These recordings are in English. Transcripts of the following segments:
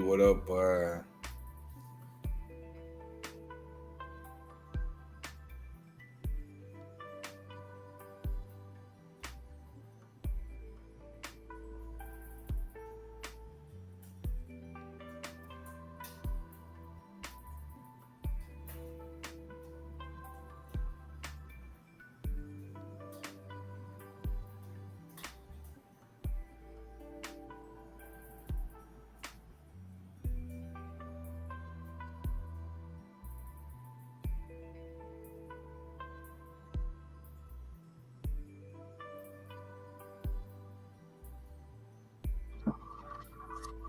What up, boy?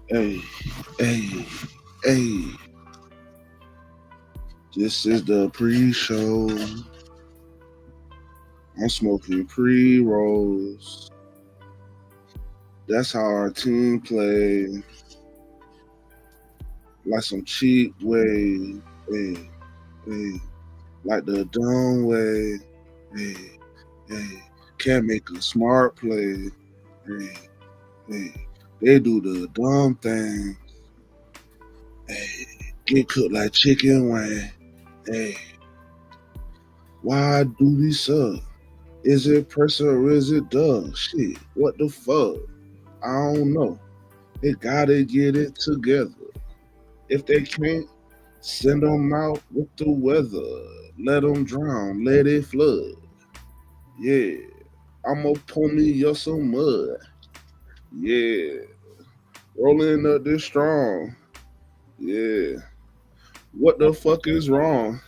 Hey, hey. This is the pre-show. I'm smoking pre-rolls. That's how our team play. Like some cheap way. Hey. Like the dumb way. Hey. Can't make a smart play. Hey. They do the dumb thing. Hey, get cooked like chicken wing. Hey, why do we suck? Is it person or is it dog? Shit, what the fuck? I don't know. They gotta get it together. If they can't, send them out with the weather. Let them drown, let it flood. Yeah, I'ma pour me up some mud. Yeah. Rolling up this strong. Yeah. What the fuck is wrong?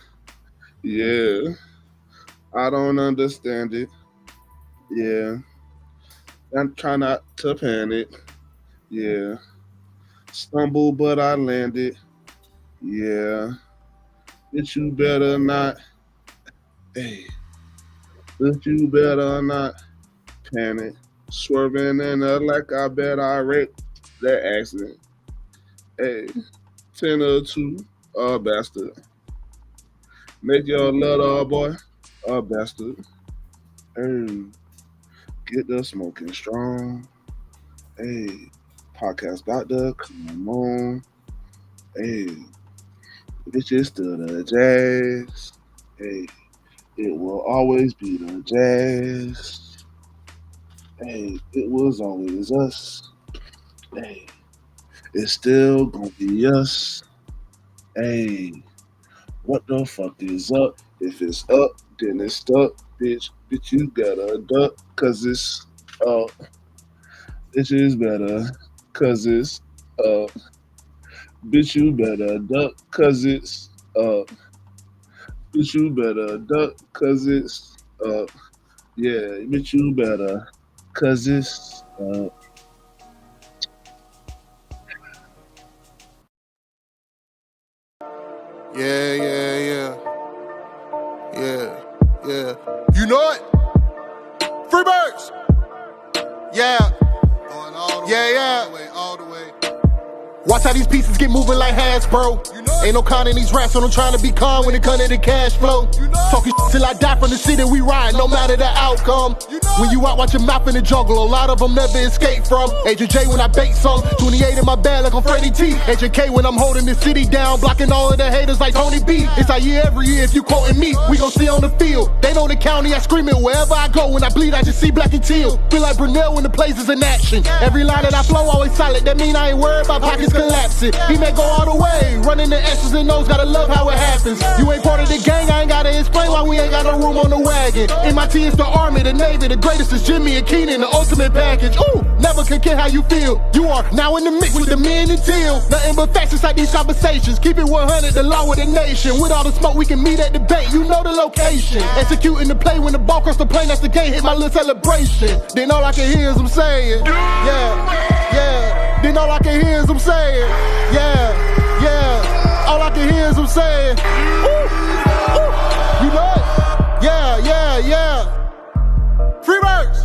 Yeah. I don't understand it. Yeah. I'm trying not to panic. Yeah. Stumble, but I landed. Yeah. Bitch, you better not. Hey. Bitch, you better not panic. Swerving in there like I bet I wrecked that accident. Hey, 10 or 2, bastard. Make your little boy a bastard. Hey, get the smoking strong. Hey, podcast doctor, come on. Hey, bitches to the Jags. Hey, it will always be the Jags. Hey, it was always us. Hey, it's still gonna be us. Hey, what the fuck is up? If it's up, then it's stuck, bitch. Bitch, you gotta duck, cause it's up. Bitch is better, cause it's up. Bitch, you better duck, cause it's up. Bitch, you better duck, cause it's up. Yeah, bitch, you better, cause it's up. Yeah. You know it? Free birds! Yeah. Going all the way. Watch how these pieces get moving like Hasbro. Ain't no con in these raps, so I'm trying to be calm when it comes to the cash flow. Talking shit till I die from the city we ride, no matter the outcome. When you out, watch your mouth in the jungle, a lot of them never escape from. Agent J when I bait some, 28 in my bag like I'm Freddie T. Agent K when I'm holding the city down, blocking all of the haters like Tony B. It's our year every year, if you quoting me, we gon' see on the field. They know the county, I scream it wherever I go. When I bleed, I just see black and teal. Feel like Brunel when the plays is in action. Every line that I flow always solid, that mean I ain't worried about pockets collapsing. He may go all the way, running the S's and O's, gotta love how it happens. You ain't part of the gang, I ain't gotta explain why we ain't got no room on the wagon. MIT is the Army, the Navy, the greatest is Jimmy and Keenan, the ultimate package. Ooh, never can care how you feel. You are now in the mix with the men and teal. Nothing but facts inside these conversations. Keep it 100, the law of the nation. With all the smoke, we can meet at the bank. You know the location. Executing the play when the ball cross the plane. That's the game. Hit my little celebration. Then all I can hear is them saying, yeah, yeah. Then all I can hear is them saying, yeah, yeah. All I can hear is them saying, ooh, ooh. You know it? Yeah, yeah, yeah. Free birds.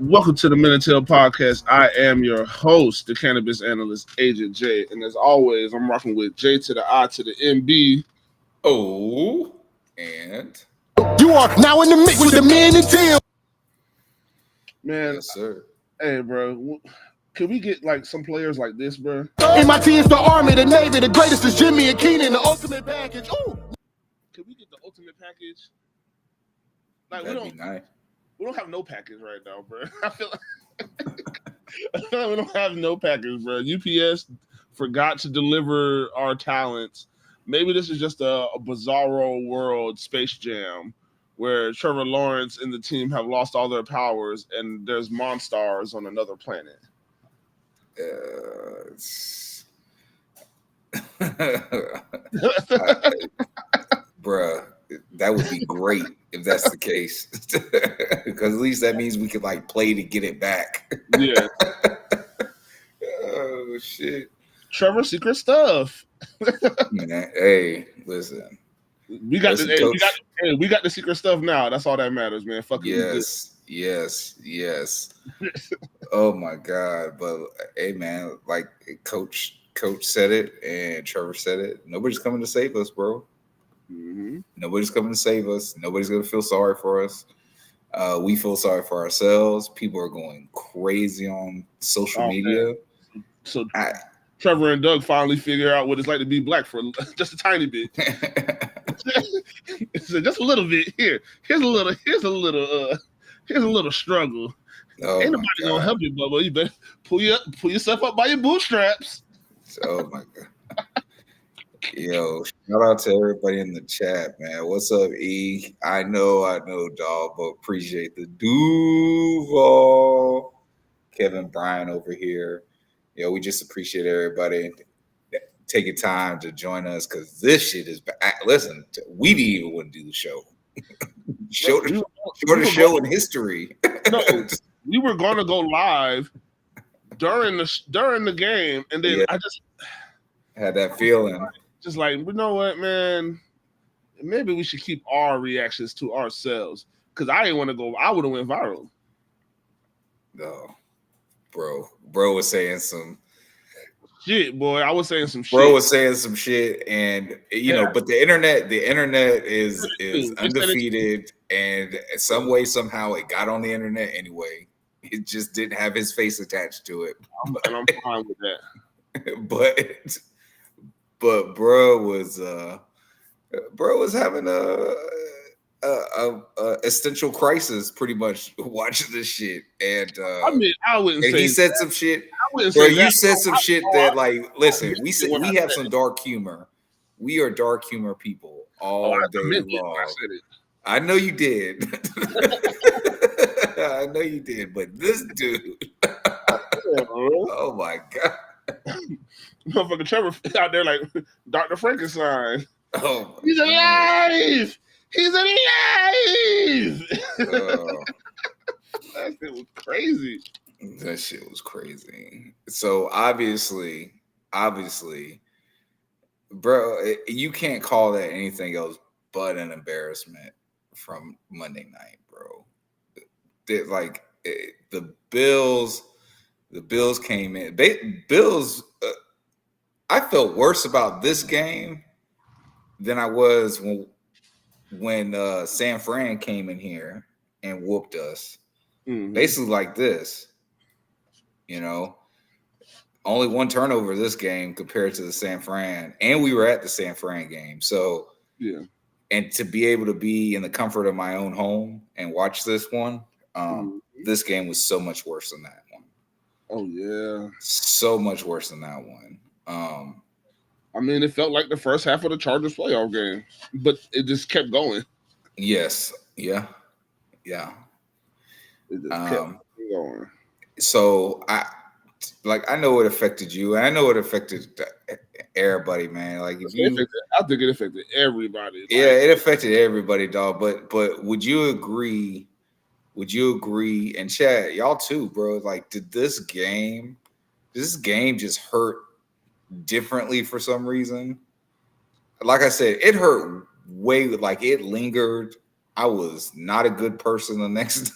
Welcome to the Men and Tail podcast. I am your host, the cannabis analyst, Agent J. And as always, I'm rocking with J to the I to the M.B.O. And you are now in the mix with the men and teal. Man, yes, sir. Hey, bro, can we get like some players like this, bro? MIT is the Army, the Navy, the greatest is Jimmy and Keenan, the ultimate package. Ooh. Can we get the ultimate package? Like That'd be nice. We don't have no package right now, bro. I feel like we don't have no package, bro. UPS forgot to deliver our talents. Maybe this is just a bizarro world Space Jam where Trevor Lawrence and the team have lost all their powers and there's monsters on another planet. Bruh, that would be great if that's the case. Because at least that means we could like play to get it back. Yeah. Oh shit. Trevor secret stuff. Man, hey, listen. We got we got the secret stuff now. That's all that matters, man. Fuck yes. Oh my God. But hey man, like coach said it and Trevor said it. Nobody's coming to save us, bro. Mm-hmm. Nobody's coming to save us. Nobody's going to feel sorry for us. We feel sorry for ourselves. People are going crazy on social media. Man. So Trevor and Doug finally figure out what it's like to be black for just a tiny bit. So just a little bit here. Here's a little struggle. Oh, ain't nobody gonna help you, Bubba. You better pull yourself up by your bootstraps. Oh my God. Yo, shout out to everybody in the chat, man. What's up, E? I know, dog, but appreciate the Duval. Kevin Bryan over here. Yo, we just appreciate everybody taking time to join us because this shit is bad. Listen, we didn't even want to do the show. Shortest show in history. No, we were gonna go live during the game, and then I just had that feeling. Just like, you know what, man? Maybe we should keep our reactions to ourselves. Because I didn't want to go. I would have went viral. No, bro was saying some shit, boy. I was saying some shit. Bro was saying some shit, and you know, but the internet is undefeated, and some way somehow it got on the internet anyway. It just didn't have his face attached to it, and I'm fine with that. But bro was having a existential crisis pretty much watching this shit. And I mean, I wouldn't say he said that. some shit. Bro, you said some shit that like, listen, we have some dark humor. We are dark humor people all day long. I know you did. I know you did, but this dude, oh my God. Motherfucker Trevor out there like Dr. Frankenstein. Oh, he's alive! He's alive! Oh. That shit was crazy. That shit was crazy. So obviously, bro, you can't call that anything else but an embarrassment from Monday night, bro. The Bills came in. Bills. I felt worse about this game than I was when San Fran came in here and whooped us. Mhm. Basically like this, only one turnover this game compared to the San Fran, and we were at the San Fran game. So Yeah. And to be able to be in the comfort of my own home and watch this one, this game was so much worse than that one. Oh yeah, so much worse than that one. I mean, it felt like the first half of the Chargers playoff game, but it just kept going. Yes, yeah. It just kept going. So I know it affected you, and I know it affected everybody, man. Like if you, I think it affected everybody. Yeah, it affected everybody, dog. But would you agree? And Chad, y'all too, bro? Like, did this game just hurt differently for some reason? Like I said, it hurt way, like it lingered. I was not a good person the next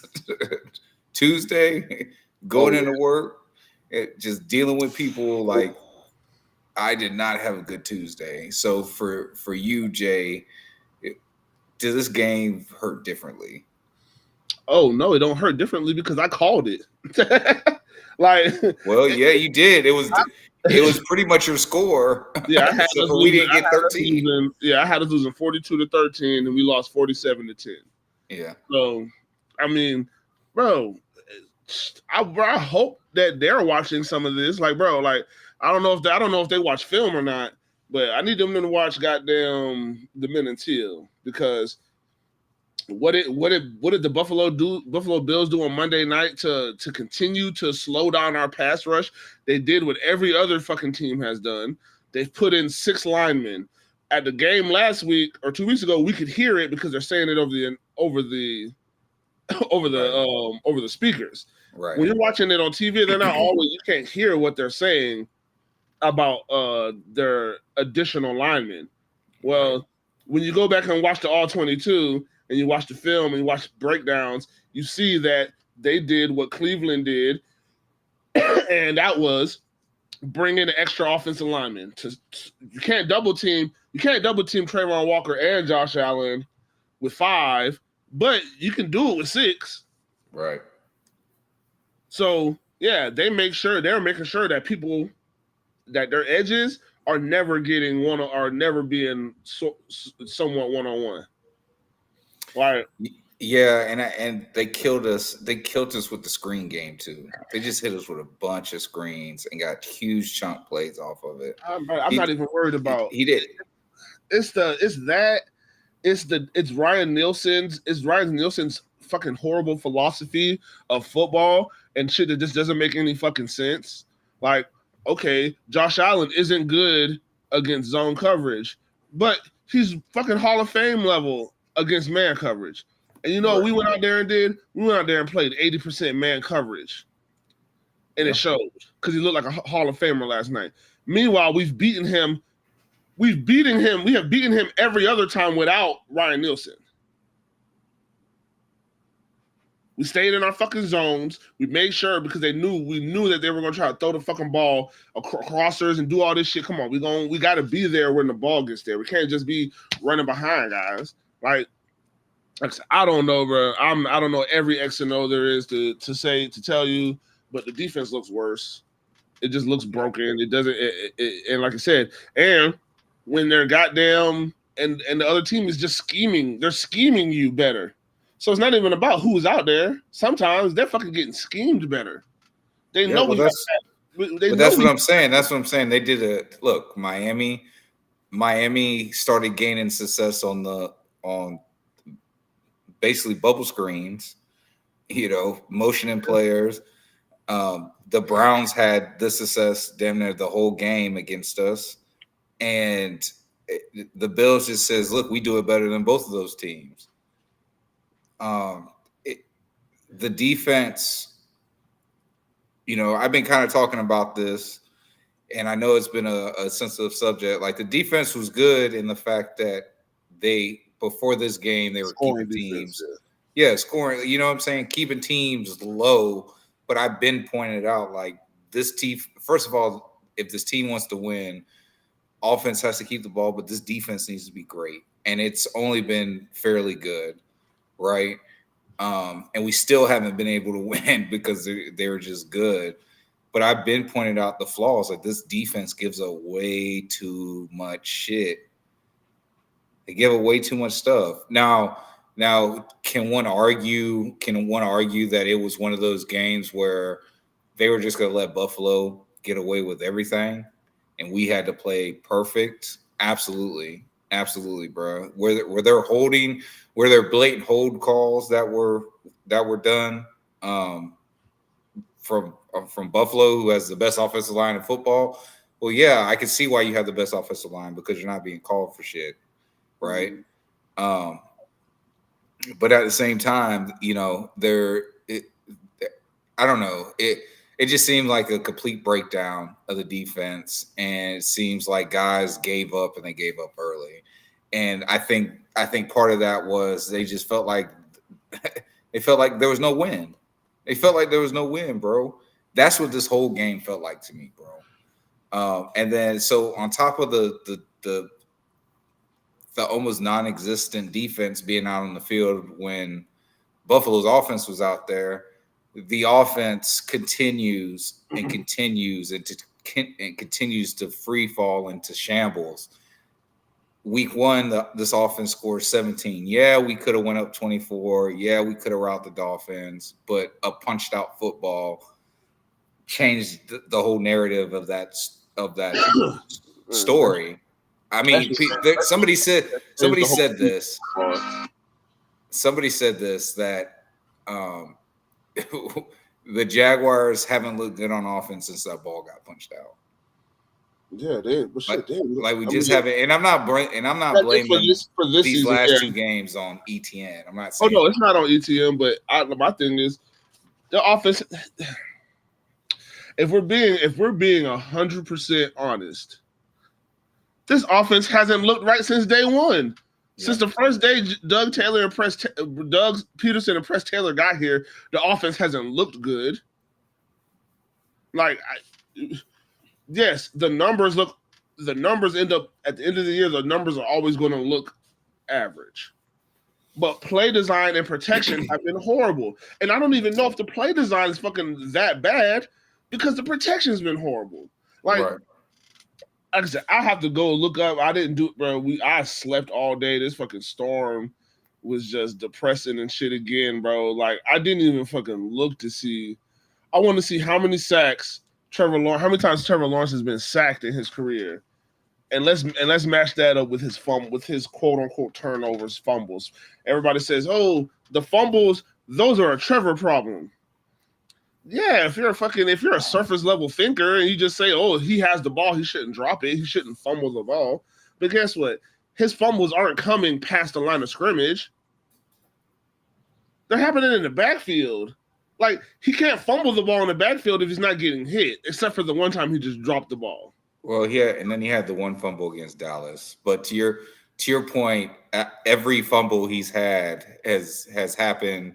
Tuesday going into work, just dealing with people. Like, I did not have a good Tuesday. So for you, Jay, did this game hurt differently? Oh no, it don't hurt differently because I called it. Like, well, yeah, you did. It was pretty much your score. Yeah, I had we didn't get 13. I had us losing 42-13, and we lost 47-10. Yeah. So, I mean, bro, I hope that they're watching some of this. Like, bro, like I don't know if they watch film or not, but I need them to watch goddamn the Men in Teal, because what did the Buffalo Bills do on Monday night to continue to slow down our pass rush? They did what every other fucking team has done. They've put in 6 linemen. At the game last week or 2 weeks ago, we could hear it because they're saying it over the speakers. Right. When you're watching it on TV, they're not always, you can't hear what they're saying about their additional linemen. Well, when you go back and watch the All 22 and you watch the film and you watch breakdowns, you see that they did what Cleveland did, and that was bring in an extra offensive lineman. You can't double team Trayvon Walker and Josh Allen with 5, but you can do it with 6. Right. So yeah, they're making sure that people, that their edges are never being somewhat one-on-one. Right. Yeah, and they killed us. They killed us with the screen game too. They just hit us with a bunch of screens and got huge chunk plays off of it. I'm not even worried about. He did. It's Ryan Nielsen's fucking horrible philosophy of football and shit that just doesn't make any fucking sense. Like, okay, Josh Allen isn't good against zone coverage, but he's fucking Hall of Fame level against man coverage. And we went out there and played 80% man coverage. And it showed, because he looked like a Hall of Famer last night. Meanwhile, we have beaten him every other time without Ryan Nielsen. We stayed in our fucking zones. We made sure, because we knew that they were going to try to throw the fucking ball crossers and do all this shit. Come on, we got to be there when the ball gets there. We can't just be running behind guys. Like I don't know, bro. I don't know every X and O there is to tell you, but the defense looks worse. It just looks broken. It doesn't. And like I said, and when they're goddamn and the other team is just scheming, they're scheming you better. So it's not even about who's out there. Sometimes they're fucking getting schemed better. They know. Well, that's what I'm saying. That's what I'm saying. They did look. Miami started gaining success on basically bubble screens, motioning players. The Browns had this success damn near the whole game against us, and the Bills just says, "Look, we do it better than both of those teams." The defense I've been kind of talking about this, and I know it's been a sensitive subject. Like the defense was good in the fact that before this game they were keeping teams, scoring. You know what I'm saying? Keeping teams low. But I've been pointed out like this team. First of all, if this team wants to win, offense has to keep the ball, but this defense needs to be great, and it's only been fairly good, right? And we still haven't been able to win because they're just good. But I've been pointing out the flaws. Like this defense gives up way too much shit. They give away too much stuff. Now, can one argue that it was one of those games where they were just going to let Buffalo get away with everything, and we had to play perfect? Absolutely, bro. Were there blatant hold calls that were done from Buffalo, who has the best offensive line in football? Well, yeah, I can see why you have the best offensive line because you're not being called for shit, right? But at the same time, I don't know. It just seemed like a complete breakdown of the defense, and it seems like guys gave up, and they gave up early. And I think part of that was they just felt like there was no win. They felt like there was no win, bro. That's what this whole game felt like to me, bro. And then so on top of the almost non-existent defense being out on the field when Buffalo's offense was out there, the offense continues to free fall into shambles. Week one, this offense scored 17. Yeah, we could have went up 24. Yeah, we could have routed the Dolphins, but a punched out football changed the whole narrative of that story. I mean, somebody said this that the Jaguars haven't looked good on offense since that ball got punched out. Yeah, they we just haven't, and I'm not blaming for this these last two games on ETN. I'm not saying. Oh no, it's not on ETN, but my thing is the offense. If we're being 100% honest, this offense hasn't looked right since day one. Yeah. Since the first day Doug Peterson and Press Taylor got here, the offense hasn't looked good. Yes, the numbers end up at the end of the year, the numbers are always going to look average. But play design and protection have been horrible. And I don't even know if the play design is fucking that bad because the protection's been horrible. Like I said, I have to go look up. I didn't do it, bro. I slept all day. This fucking storm was just depressing and shit again, bro. Like I didn't even fucking look to see. I want to see how many sacks how many times Trevor Lawrence has been sacked in his career, and let's match that up with his quote unquote turnovers, fumbles. Everybody says, "Oh, the fumbles, those are a Trevor problem." Yeah, if you're a surface level thinker and you just say, "Oh, he has the ball, he shouldn't drop it, he shouldn't fumble the ball," but guess what? His fumbles aren't coming past the line of scrimmage; they're happening in the backfield. Like, he can't fumble the ball in the backfield if he's not getting hit, except for the one time he just dropped the ball. Well, yeah, and then he had the one fumble against Dallas. But to your point, every fumble he's had has happened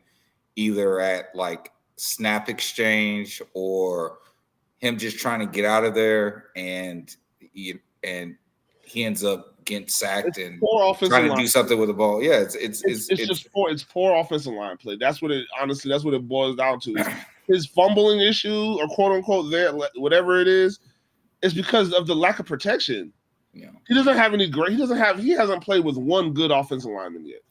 either at like snap exchange or him just trying to get out of there, and he ends up getting sacked and trying to do something with the ball. Yeah, it's poor offensive line play. That's what it boils down to. His fumbling issue, or quote unquote whatever it is because of the lack of protection. Yeah. He hasn't played with one good offensive lineman yet.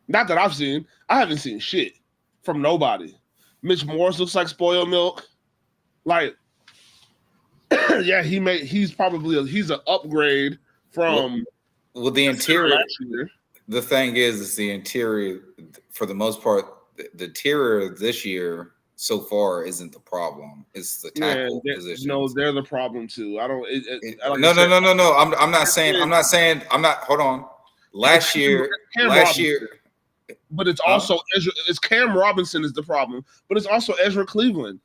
Not that I've seen. I haven't seen shit from nobody. Mitch Morse looks like spoiled milk. Like, yeah, he's an upgrade from the interior. The thing is the interior for the most part. The interior this year so far isn't the problem. It's the tackle position. No, they're the problem too. No. I'm not saying. Hold on. Last year. But it's also Ezra. It's Cam Robinson is the problem, but it's also Ezra Cleveland,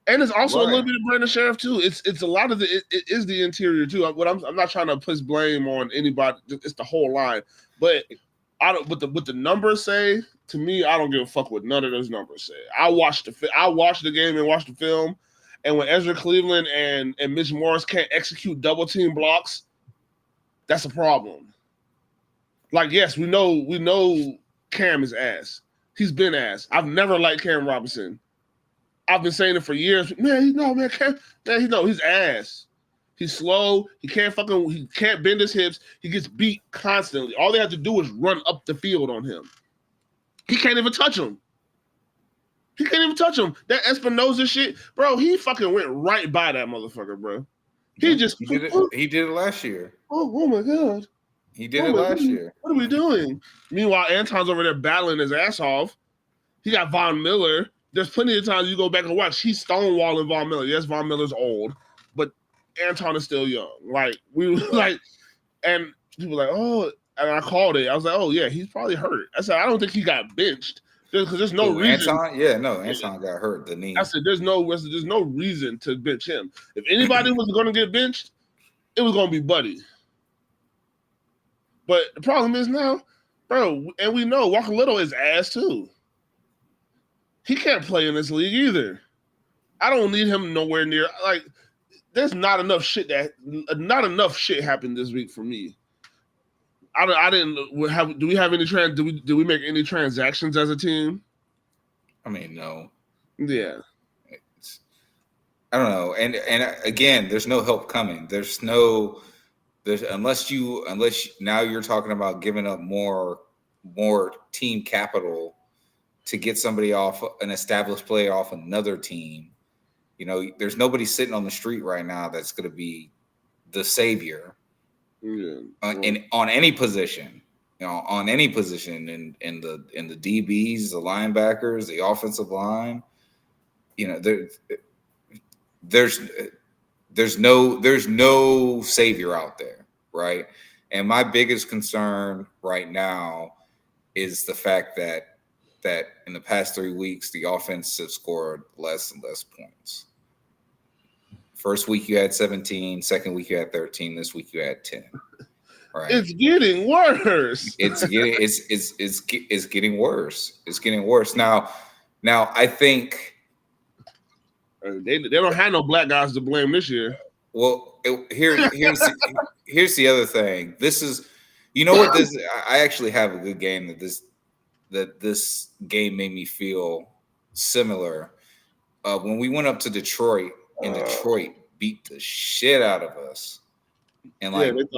and it's also a little bit of Brandon Sheriff too. It's a lot of it is the interior too. I'm not trying to place blame on anybody. It's the whole line, but I don't. What the numbers say to me, I don't give a fuck what none of those numbers say. I watched the game and watched the film, and when Ezra Cleveland and Mitch Morris can't execute double team blocks, that's a problem. Like, yes, we know Cam is ass. He's been ass. I've never liked Cam Robinson. I've been saying it for years. He's ass. He's slow. He can't bend his hips. He gets beat constantly. All they have to do is run up the field on him. He can't even touch him. That Espinoza shit, bro, he fucking went right by that motherfucker, bro. He did it last year. Oh my God. He did it last year. What are we doing? Meanwhile, Anton's over there battling his ass off. He got Von Miller. There's plenty of times you go back and watch. He's stonewalling Von Miller. Yes, Von Miller's old, but Anton is still young. Like, and people were like, oh, and I called it. I was like, oh yeah, he's probably hurt. I said, I don't think he got benched because there's no reason. Anton got hurt the knee. I said, there's no reason to bench him. If anybody was going to get benched, it was going to be Buddy. But the problem is now, bro, and we know Walker Little is ass too. He can't play in this league either. I don't need him nowhere near. Like, there's not enough shit happened this week for me. Do we have any do we make any transactions as a team? I mean, no. Yeah. I don't know. And again, there's no help coming. Unless now you're talking about giving up more team capital to get somebody off an established player off another team. You know, there's nobody sitting on the street right now that's going to be the savior on any position. You know, on any position in the DBs, the linebackers, the offensive line. You know, there's no savior out there, right? And my biggest concern right now is the fact that in the past 3 weeks, the offense have scored less and less points. First week you had 17, second week you had 13, this week you had 10. Right? It's getting worse. It's getting worse. It's getting worse. Now I think they don't have no black guys to blame this year. Well, here's the other thing. This is, you know what this. I actually have a good game that this game made me feel similar. When we went up to Detroit, and Detroit beat the shit out of us, and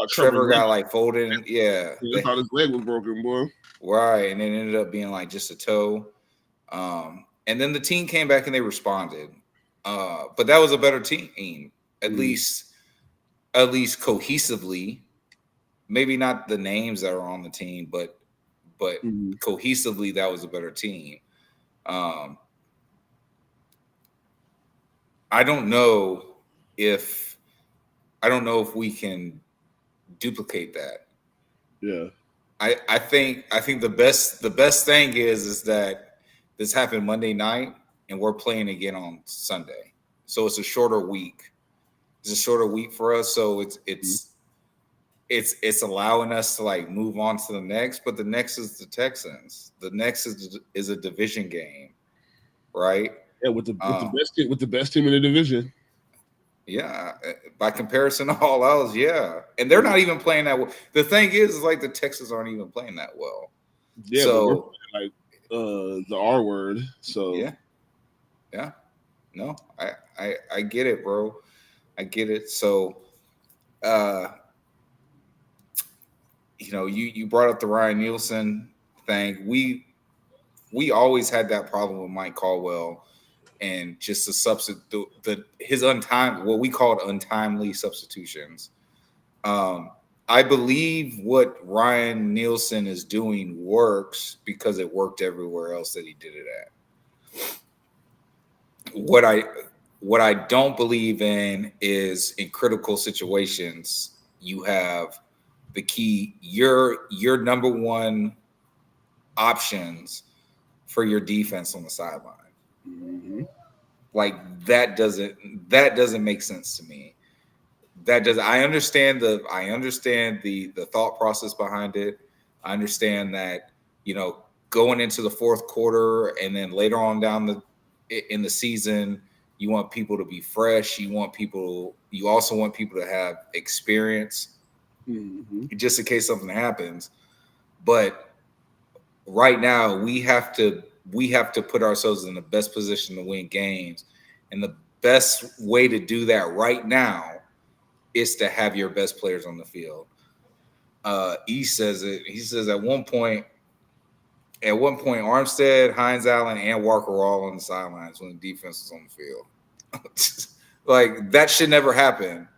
Trevor got like folded. Yeah, they thought his leg was broken, boy. Right, and it ended up being like just a toe. And then the team came back and they responded. But that was a better team, at least cohesively. Maybe not the names that are on the team, but cohesively, that was a better team. I don't know if we can duplicate that. Yeah. I think the best thing is that this happened Monday night and we're playing again on Sunday. So it's a shorter week. It's a shorter week for us. So it's allowing us to like move on to the next, but the next is the Texans. The next is a division game, right? Yeah, with the best team in the division. Yeah, by comparison to all else, yeah. And they're not even playing that well. The thing is like the Texans aren't even playing that well. Yeah, so like the R word. So yeah. No, I get it, bro. I get it. So you brought up the Ryan Nielsen thing. We always had that problem with Mike Caldwell and just the substitute, his what we called untimely substitutions. I believe what Ryan Nielsen is doing works because it worked everywhere else that he did it at. What I don't believe in is in critical situations, you have the key, your number one options for your defense on the sideline. Mm-hmm. Like that doesn't make sense to me. I understand the thought process behind it. I understand that, going into the fourth quarter and then later on in the season, you want people to be fresh. You also want people to have experience, just in case something happens. But right now, we have to put ourselves in the best position to win games, and the best way to do that right now is to have your best players on the field. He says it. He says at one point, Armstead, Hines Allen, and Walker were all on the sidelines when the defense was on the field. Like that should never happen.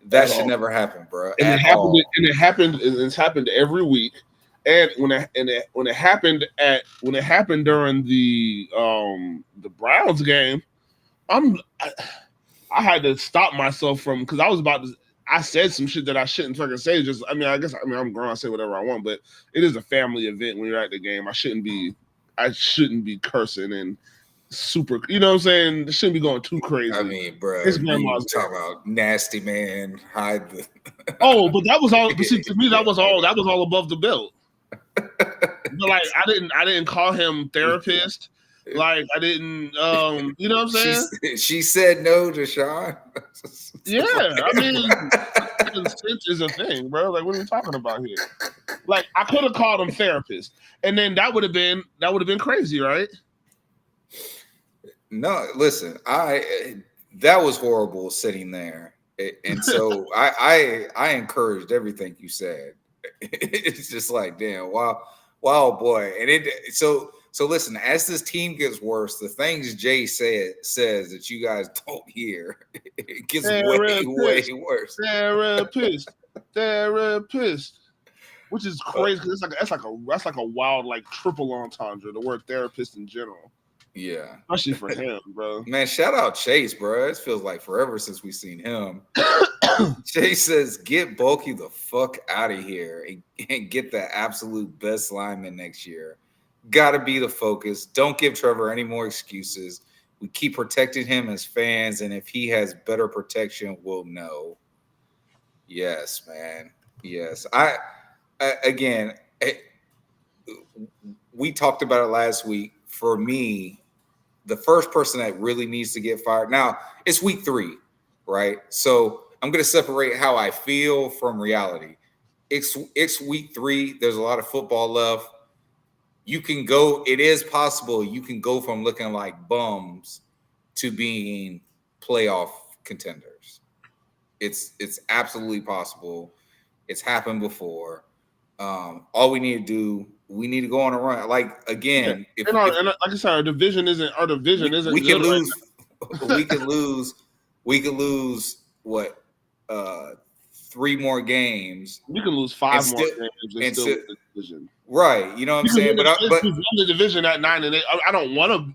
That should never happen, bro. And it happened. It's happened every week. And when it happened during the Browns game, I had to stop myself from, because I said some shit that I shouldn't fucking say. I'm grown, I say whatever I want, but it is a family event when you're at the game. I shouldn't be cursing and super, you know what I'm saying? It shouldn't be going too crazy. I mean, bro, his grandma's talking about nasty man, hide the but that was all, but see, to me that was all above the belt. But like I didn't call him therapist. Like I didn't, you know what I'm saying? She said no to Sean. Yeah, I mean, consent is a thing, bro. Like, what are we talking about here? Like, I could have called him therapist, and then that would have been crazy, right? No, listen, that was horrible sitting there, and so I encouraged everything you said. It's just like, damn, wow, boy, and So listen, as this team gets worse, the things Jay says that you guys don't hear, it gets way worse. Therapist, which is crazy because that's like a wild like triple entendre. The word therapist in general. Yeah, especially for him, bro. Man, shout out Chase, bro. It feels like forever since we've seen him. Chase says, "Get Bulky the fuck out of here and get the absolute best lineman next year. Got to be the focus. Don't give Trevor any more excuses. We keep protecting him as fans, and if he has better protection, we'll know." Yes, man. Yes. We talked about it last week. For me, the first person that really needs to get fired. Now, it's week 3, right? So I'm going to separate how I feel from reality. It's week 3. There's a lot of football left. You can go, it is possible you can go from looking like bums to being playoff contenders. It's absolutely possible. It's happened before. All we need to do, we need to go on a run. Like again, like I said, our division isn't. We can lose. We can lose what 3 more games. We can lose 5 more games and still win the division. Right, you know what I'm saying. But we've won the division at 9-8. I don't want to.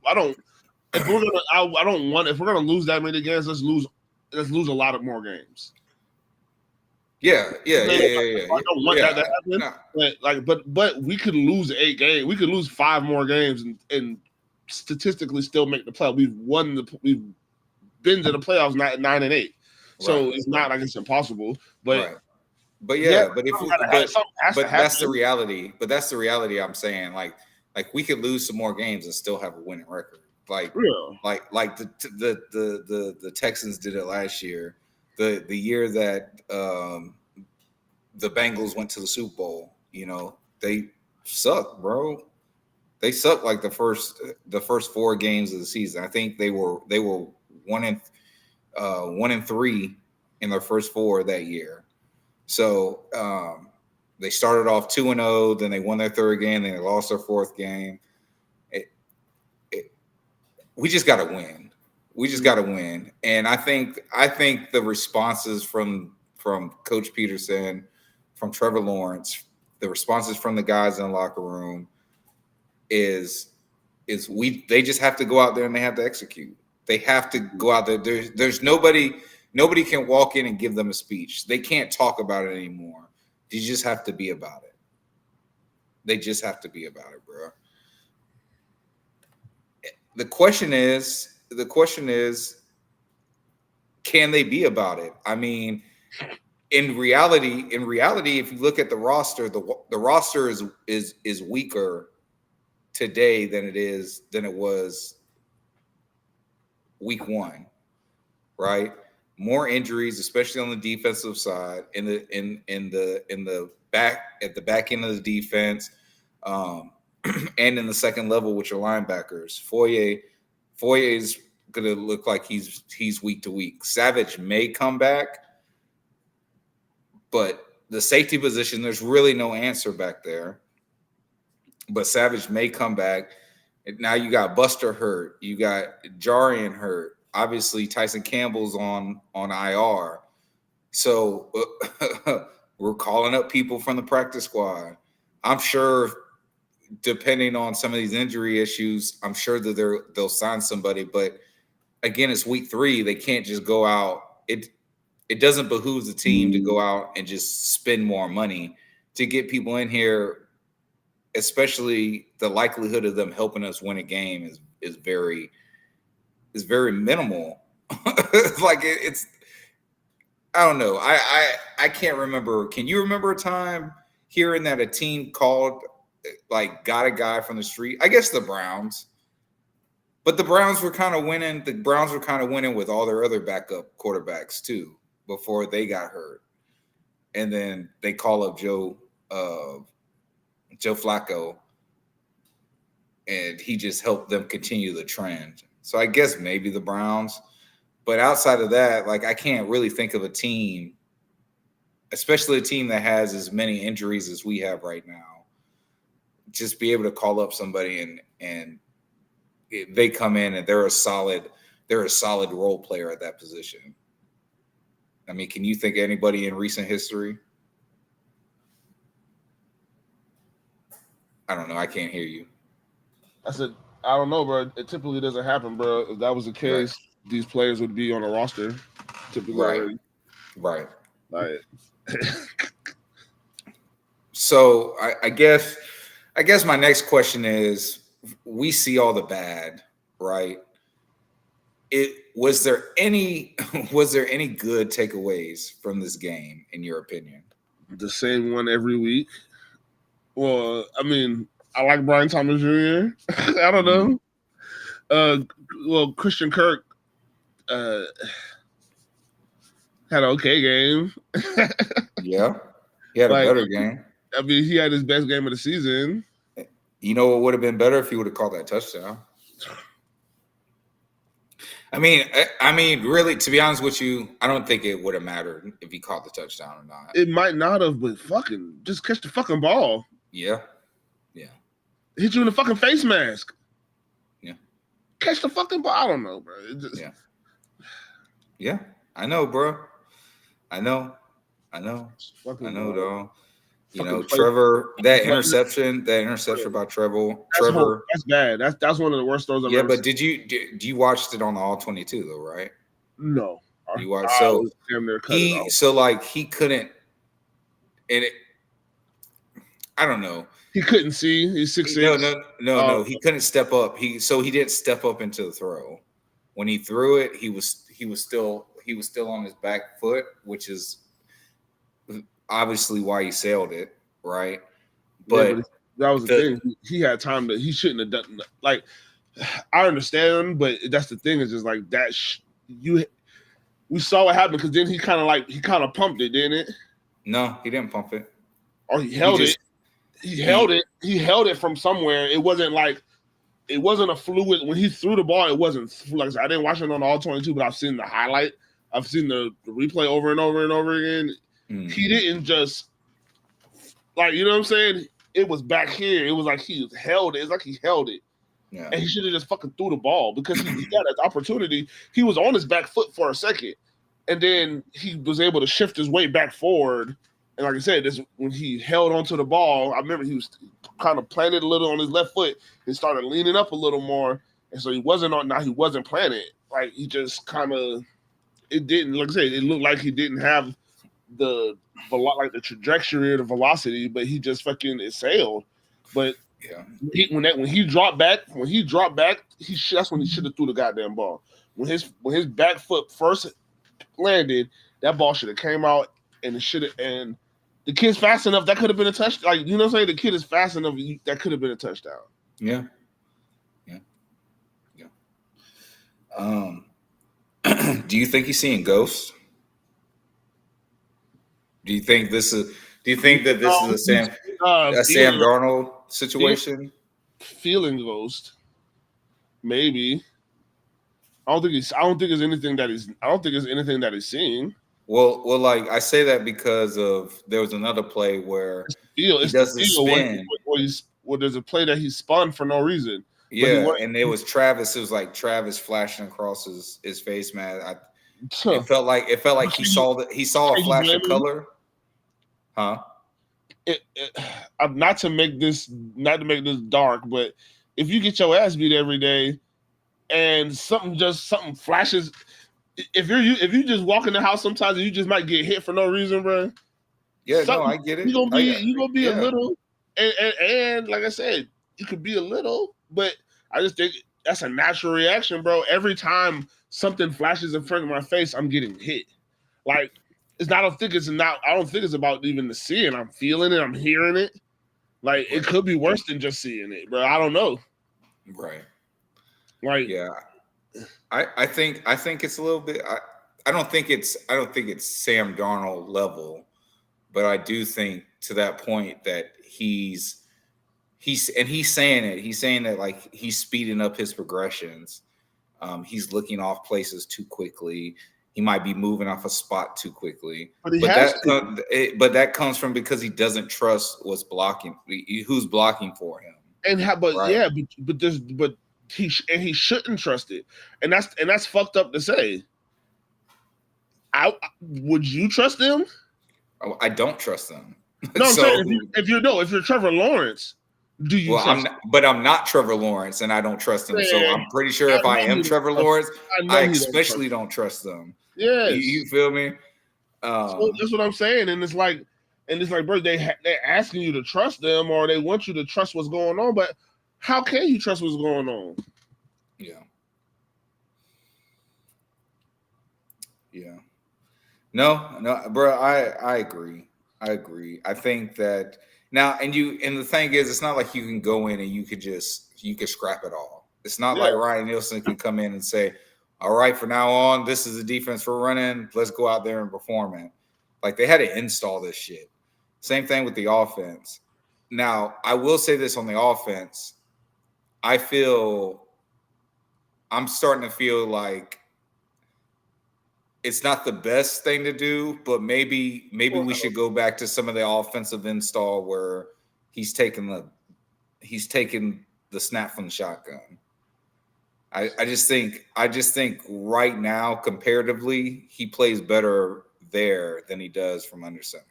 If we're gonna lose that many games, let's lose a lot of more games. Yeah. I don't want that to happen. No. But we could lose 8 games. We could lose 5 more games and statistically still make the playoffs. We've been to the playoffs 9-8. So it's not like it's impossible. But that's the reality. But that's the reality. I'm saying like we could lose some more games and still have a winning record. Like the Texans did it last year. The year that the Bengals went to the Super Bowl, they sucked, bro. They sucked like the first 4 games of the season. I think they were 1-3 in their first 4 that year. So they started off 2-0, then they won their 3rd game, then they lost their 4th game. We just got to win. We just got to win. And I think the responses from Coach Peterson, from Trevor Lawrence, the responses from the guys in the locker room is they just have to go out there and they have to execute. They have to go out there. There's nobody can walk in and give them a speech. They can't talk about it anymore. You just have to be about it. They just have to be about it, bro. The question is, can they be about it? I mean, in reality, if you look at the roster, the roster is weaker today than it was week 1, right? More injuries, especially on the defensive side, in the back at the back end of the defense, and in the second level with your linebackers. Foyer's gonna look like he's week to week. Savage may come back, but the safety position, there's really no answer back there. But Savage may come back. Now you got Buster hurt. You got Jarian hurt. Obviously, Tyson Campbell's on IR. So we're calling up people from the practice squad. I'm sure, depending on some of these injury issues, I'm sure that they'll sign somebody. But again, it's week 3. They can't just go out. It doesn't behoove the team to go out and just spend more money to get people in here, especially the likelihood of them helping us win a game is very minimal. Like it's I don't know. I can't remember. Can you remember a time hearing that a team got a guy from the street? I guess the Browns. But the Browns were kind of winning. The Browns were kind of winning with all their other backup quarterbacks too before they got hurt. And then they call up Joe Flacco, and he just helped them continue the trend. So I guess maybe the Browns. But outside of that, like, I can't really think of a team, especially a team that has as many injuries as we have right now, just be able to call up somebody and they come in and they're a solid role player at that position. I mean, can you think of anybody in recent history? I don't know. I can't hear you. I said, I don't know, bro. It typically doesn't happen, bro. If that was the case, these players would be on a roster. Typically, right. Like, so I guess my next question is: we see all the bad, right? Was there any good takeaways from this game, in your opinion? The same one every week. Well, I mean, I like Brian Thomas Jr. I don't know. Well, Christian Kirk had an okay game. Yeah, he had a better game. I mean, he had his best game of the season. You know what would have been better if he would have called that touchdown? I mean, really, to be honest with you, I don't think it would have mattered if he caught the touchdown or not. It might not have, but fucking just catch the fucking ball. Yeah. Hit you in the fucking face mask. Yeah. Catch the fucking ball. I don't know, bro. Yeah. I know, bro. I know, dog. You know, Trevor, that interception by Trevor. That's bad. That's one of the worst throws I've ever seen. Yeah, but do you watched it on the all 22 though, right? No. You watched he couldn't, and I don't know. He couldn't see. He's 6'6". No. He couldn't step up. He didn't step up into the throw. When he threw it, he was still on his back foot, which is obviously why he sailed it, right? But that was the thing. He had time to. He shouldn't have done. Like, I understand, but that's the thing. Is just like that. We saw what happened because then he kind of pumped it, didn't it? No, he didn't pump it. Or he held it. He held it from somewhere. It wasn't a fluid when he threw the ball. It wasn't like I didn't watch it on all 22, but I've seen the highlight. I've seen the replay over and over and over again. He didn't just you know what I'm saying? It was back here. It was like he held it. It's like he held it. Yeah. And he should have just fucking threw the ball because he got an opportunity. He was on his back foot for a second, and then he was able to shift his weight back forward. And like I said, when he held onto the ball, I remember he was kind of planted a little on his left foot and started leaning up a little more. And so he wasn't planted. Like he just kind of, it didn't, like I said, it looked like he didn't have the trajectory or the velocity, but he just fucking sailed. But Yeah. when he dropped back, that's when he should have threw the goddamn ball. When his back foot first landed, that ball should have came out and and the kid's fast enough that could have been a touchdown. Like, you know what I'm saying? The kid is fast enough that could have been a touchdown. Yeah. Do you think he's seeing ghosts? Do you think that this is a Sam Darnold situation? Feeling ghost, maybe. I don't think it's anything that he's seeing. Well, like I say that because there was another play where he does the spin. Where there's a play that he spun for no reason. Yeah, and it was Travis. It was like Travis flashing across his face, man. It felt like he saw a flash of color. Huh? Not to make this dark, but if you get your ass beat every day and something flashes, if you just walk in the house sometimes and you just might get hit for no reason, bro. Yeah, no, I get it. You're gonna be a little, and like I said, you could be a little, but I just think that's a natural reaction, bro. Every time something flashes in front of my face, I'm getting hit. Like, I don't think it's about even the seeing. I'm feeling it. I'm hearing it. Like, it could be worse than just seeing it, bro. I don't know. Right. Like, yeah. I think it's a little bit. I don't think it's Sam Darnold level, but I do think to that point that he's saying it. He's saying that, like, he's speeding up his progressions. He's looking off places too quickly. He might be moving off a spot too quickly. But that comes from because he doesn't trust who's blocking for him. He shouldn't trust it, and that's fucked up to say. Would you trust him? Oh, I don't trust them. No, I'm saying if you're Trevor Lawrence, do you? Well, I'm not Trevor Lawrence, and I don't trust him. So I'm pretty sure if I am Trevor Lawrence, I especially don't trust them. Yeah, you feel me? So that's what I'm saying, and it's like, bro, they're asking you to trust them, or they want you to trust what's going on, but how can you trust what's going on? Yeah. No, bro. I agree. I think that now, and the thing is, it's not like you can go in and you could scrap it all. It's not like Ryan Nielsen can come in and say, all right, from now on, this is the defense we're running. Let's go out there and perform it. Like, they had to install this shit. Same thing with the offense. Now, I will say this on the offense. I'm starting to feel like it's not the best thing to do, but maybe we should go back to some of the offensive install where he's taking the snap from the shotgun. I just think right now, comparatively, he plays better there than he does from under center.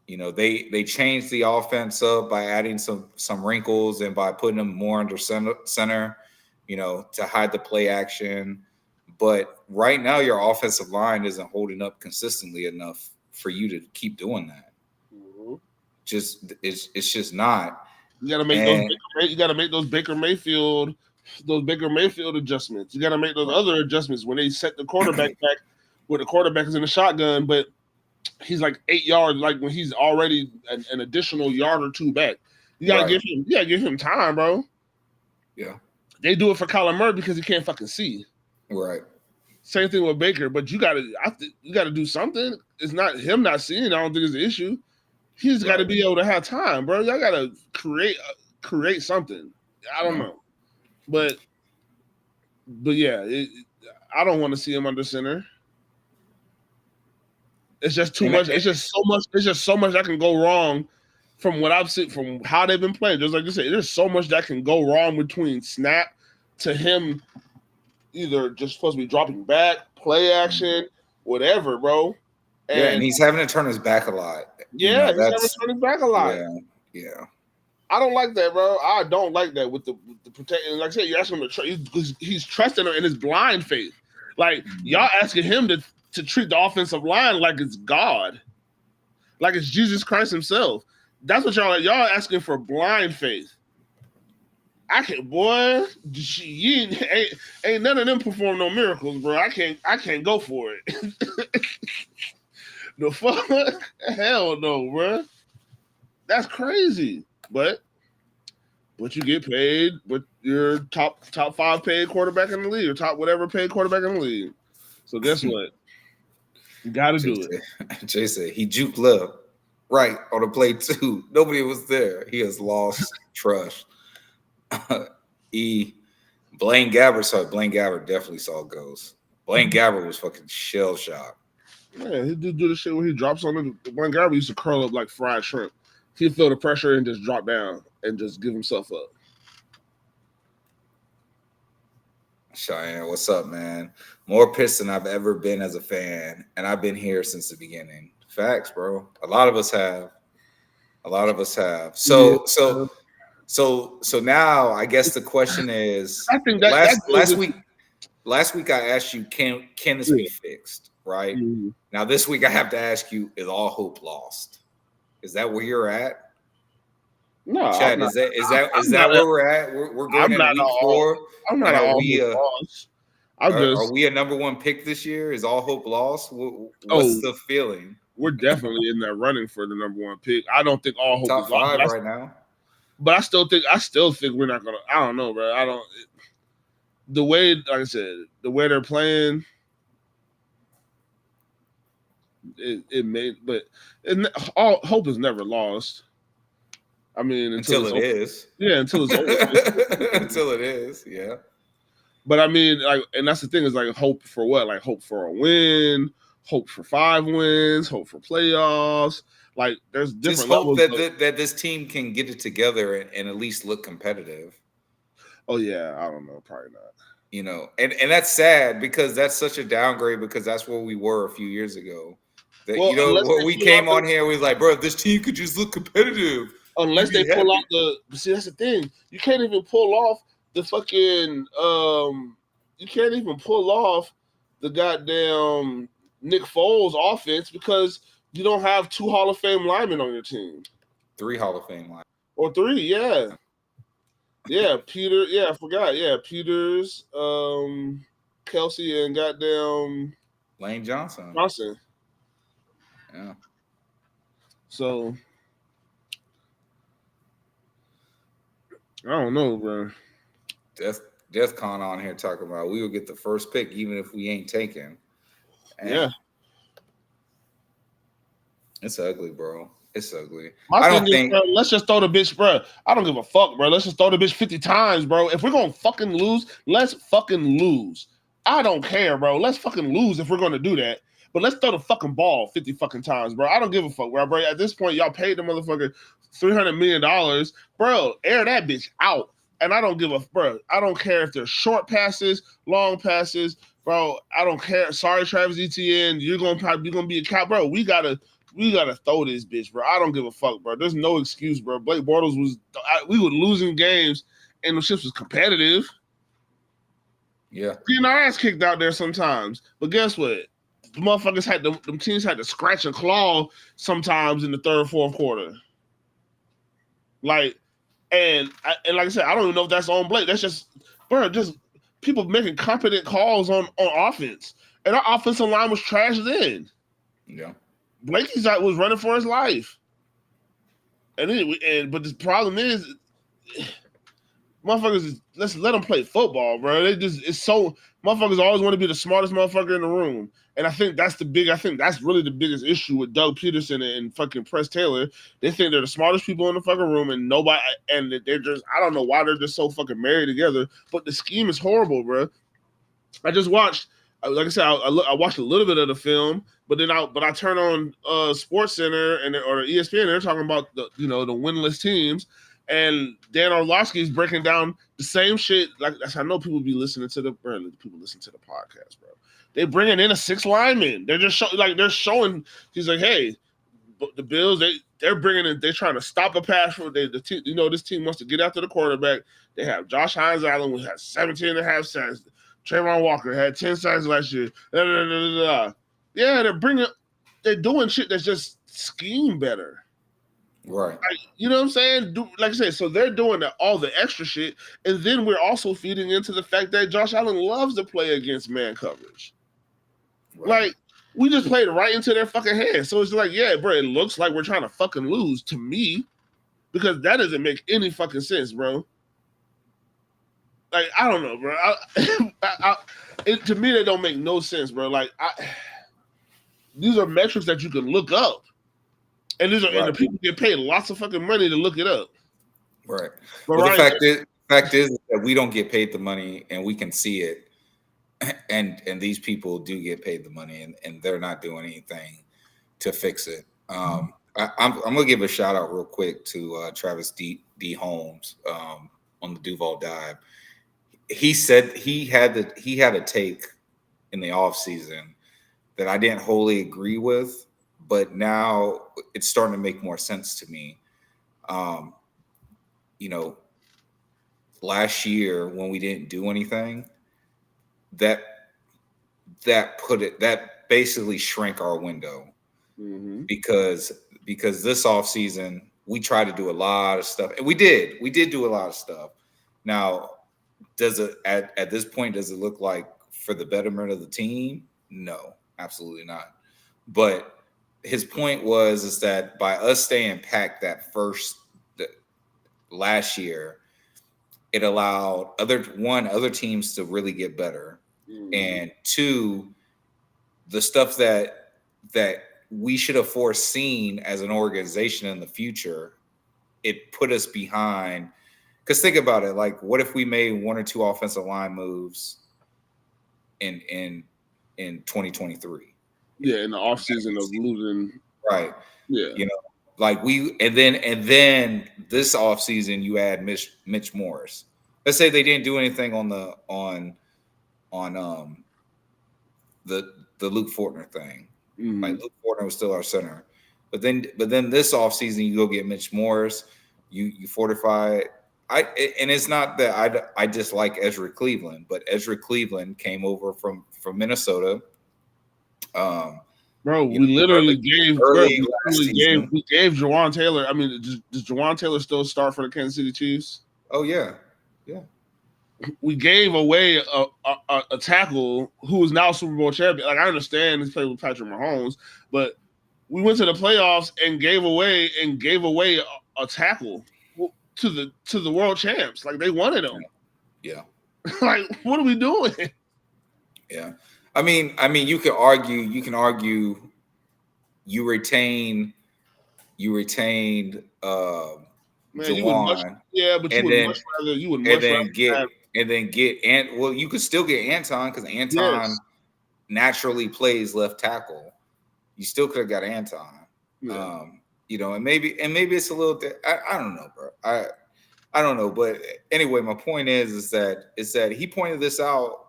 You know, they changed the offense up by adding some wrinkles and by putting him more under center, you know, to hide the play action. But right now, your offensive line isn't holding up consistently enough for you to keep doing that. Mm-hmm. It's just not. You got to make those Baker Mayfield adjustments. You got to make those other adjustments when they set the quarterback back, where the quarterback is in the shotgun, but he's like 8 yards, like when he's already an additional yard or two back. You gotta give him time, bro. Yeah. They do it for Kyler Murray because he can't fucking see. Right. Same thing with Baker, but you gotta do something. It's not him not seeing. I don't think it's the issue. He's got to be able to have time, bro. Y'all gotta create something. I don't know, but yeah, I don't want to see him under center. It's just too much. It's just so much that can go wrong from what I've seen, from how they've been playing. Just like you said, there's so much that can go wrong between snap to him either just supposed to be dropping back, play action, whatever, bro. And he's having to turn his back a lot. Yeah, he's having to turn his back a lot. Yeah. I don't like that, bro. I don't like that with the protection. Like I said, you're asking him to he's trusting him in his blind faith. Like, y'all asking him to treat the offensive line like it's God, like it's Jesus Christ himself. That's what y'all asking for blind faith. I can't, boy. Ain't none of them perform no miracles, bro. I can't go for it. The fuck, hell no, bro. That's crazy. But you get paid, but you're top 5 paid quarterback in the league, or top whatever paid quarterback in the league. So guess what? You got to do it. Jay said he juked Love right on the play too. Nobody was there. He has lost trust. Blaine Gabbert definitely saw ghosts. Blaine Gabbert was fucking shell shocked. Yeah, he did do the shit where he drops on the Blaine Gabbert used to curl up like fried shrimp. He'd feel the pressure and just drop down and just give himself up. Cheyenne, what's up, man? More pissed than I've ever been as a fan, and I've been here since the beginning. Facts, bro. A lot of us have. So now I guess the question is, I think that last week I asked you, can this be fixed? Right? Mm-hmm. Now this week I have to ask you, is all hope lost? Is that where you're at? No, Chad, is that where we're at? We're going into week 4. I'm not are we a number 1 pick this year? Is all hope lost? What's the feeling? We're definitely in that running for the number 1 pick. I don't think all hope top is lost 5 right now. But I still think we're not gonna. I don't know, bro. The way, like I said, the way they're playing, it may, but all hope is never lost. I mean, until it is. Yeah, until it's over. Until it is, yeah. But I mean, like, and that's the thing is like hope for what? Like hope for a win, hope for 5 wins, hope for playoffs. Like there's different levels. That this team can get it together and at least look competitive. Oh yeah, I don't know, probably not. You know, and that's sad because that's such a downgrade because that's where we were a few years ago. That when we came on here, we was like, bro, if this team could just look competitive. Unless they pull out see, that's the thing. You can't even pull off the fucking you can't even pull off the goddamn Nick Foles offense because you don't have 2 Hall of Fame linemen on your team. 3 Hall of Fame linemen. Or 3, yeah. Yeah, Peter, yeah, I forgot. Yeah, Peters, Kelsey, and goddamn Lane Johnson. Yeah. So I don't know, bro. Death Con on here talking about we will get the first pick even if we ain't taken. Yeah. It's ugly, bro. It's ugly. I don't think. Bro, let's just throw the bitch, bro. I don't give a fuck, bro. Let's just throw the bitch 50 times, bro. If we're gonna fucking lose, let's fucking lose. I don't care, bro. Let's fucking lose if we're gonna do that. But let's throw the fucking ball 50 fucking times, bro. I don't give a fuck, bro. At this point, y'all paid the motherfucker $300 million, bro. Air that bitch out. And I don't give a bro. I don't care if they're short passes, long passes, bro. I don't care. Sorry, Travis Etienne. You're gonna be a cop, bro. We gotta throw this bitch, bro. I don't give a fuck, bro. There's no excuse, bro. Blake Bortles we were losing games, and the shit was competitive. Yeah, getting our ass kicked out there sometimes. But guess what? The motherfuckers them teams had to scratch and claw sometimes in the 3rd, 4th quarter. Like, and like I said, I don't even know if that's on Blake. That's just, bro, just people making competent calls on offense, and our offensive line was trashed then. Yeah. Blakey's was running for his life, but the problem is, motherfuckers. Let's let them play football, bro. Motherfuckers always want to be the smartest motherfucker in the room, and I think that's really the biggest issue with Doug Peterson and fucking Press Taylor. They think they're the smartest people in the fucking room, and they're just, I don't know why they're just so fucking married together, but the scheme is horrible, bro. I just watched. Like I said, I watched a little bit of the film, but I turn on Sports Center or ESPN, and they're talking about the winless teams, and Dan Orlovsky is breaking down the same shit. Like I know people listen to the podcast, bro. They bringing in a 6th lineman. They're just showing. He's like, hey, the Bills they're bringing in. They're trying to stop a pass for the team. This team wants to get after the quarterback. They have Josh Hines Allen, who has 17.5 sacks. Trayvon Walker had 10 sacks last year. Yeah, they're doing shit that's just scheme better. Right. Like, you know what I'm saying? Like I said, so they're doing all the extra shit, and then we're also feeding into the fact that Josh Allen loves to play against man coverage. Right. Like, we just played right into their fucking hands. So it's like, yeah, bro, it looks like we're trying to fucking lose to me, because that doesn't make any fucking sense, bro. Like, I don't know, bro. To me, that don't make no sense, bro. Like, these are metrics that you can look up. And and the people get paid lots of fucking money to look it up. Right. But well, the fact is that we don't get paid the money, and we can see it. And these people do get paid the money, and they're not doing anything to fix it. I'm gonna give a shout out real quick to Travis D. Holmes on the Duval dive. He said he had a take in the off season that I didn't wholly agree with, but now it's starting to make more sense to me. You know, last year when we didn't do anything, that basically shrank our window, because this off season we tried to do a lot of stuff, and we did do a lot of stuff. Now, does it at this point, does it look like for the betterment of the team? No, absolutely not. But his point is that by us staying packed last year, it allowed other teams to really get better, and two, the stuff that we should have foreseen as an organization in the future, it put us behind. Because think about it, like, what if we made one or two offensive line moves in 2023? Yeah, in the offseason of losing. Right. Yeah. You know, like and then this offseason you add Mitch Morris. Let's say they didn't do anything on the Luke Fortner thing. Like, Luke Fortner was still our center. But then this offseason you go get Mitch Morris, you fortify it. And it's not that I dislike Ezra Cleveland, but Ezra Cleveland came over from Minnesota. Bro, we literally gave Jawan Taylor. I mean, does Jawan Taylor still start for the Kansas City Chiefs? Oh yeah. We gave away a tackle who is now Super Bowl champion. Like, I understand he's played with Patrick Mahomes, but we went to the playoffs and gave away a tackle to the world champs. Like, they wanted him. Yeah. Like, what are we doing? Yeah. I mean, you can argue you retained Jawan, you could still get Anton, because Anton naturally plays left tackle. You still could have got Anton. Yeah. And maybe it's a little bit, I don't know, bro. I don't know, but anyway, my point is that he pointed this out.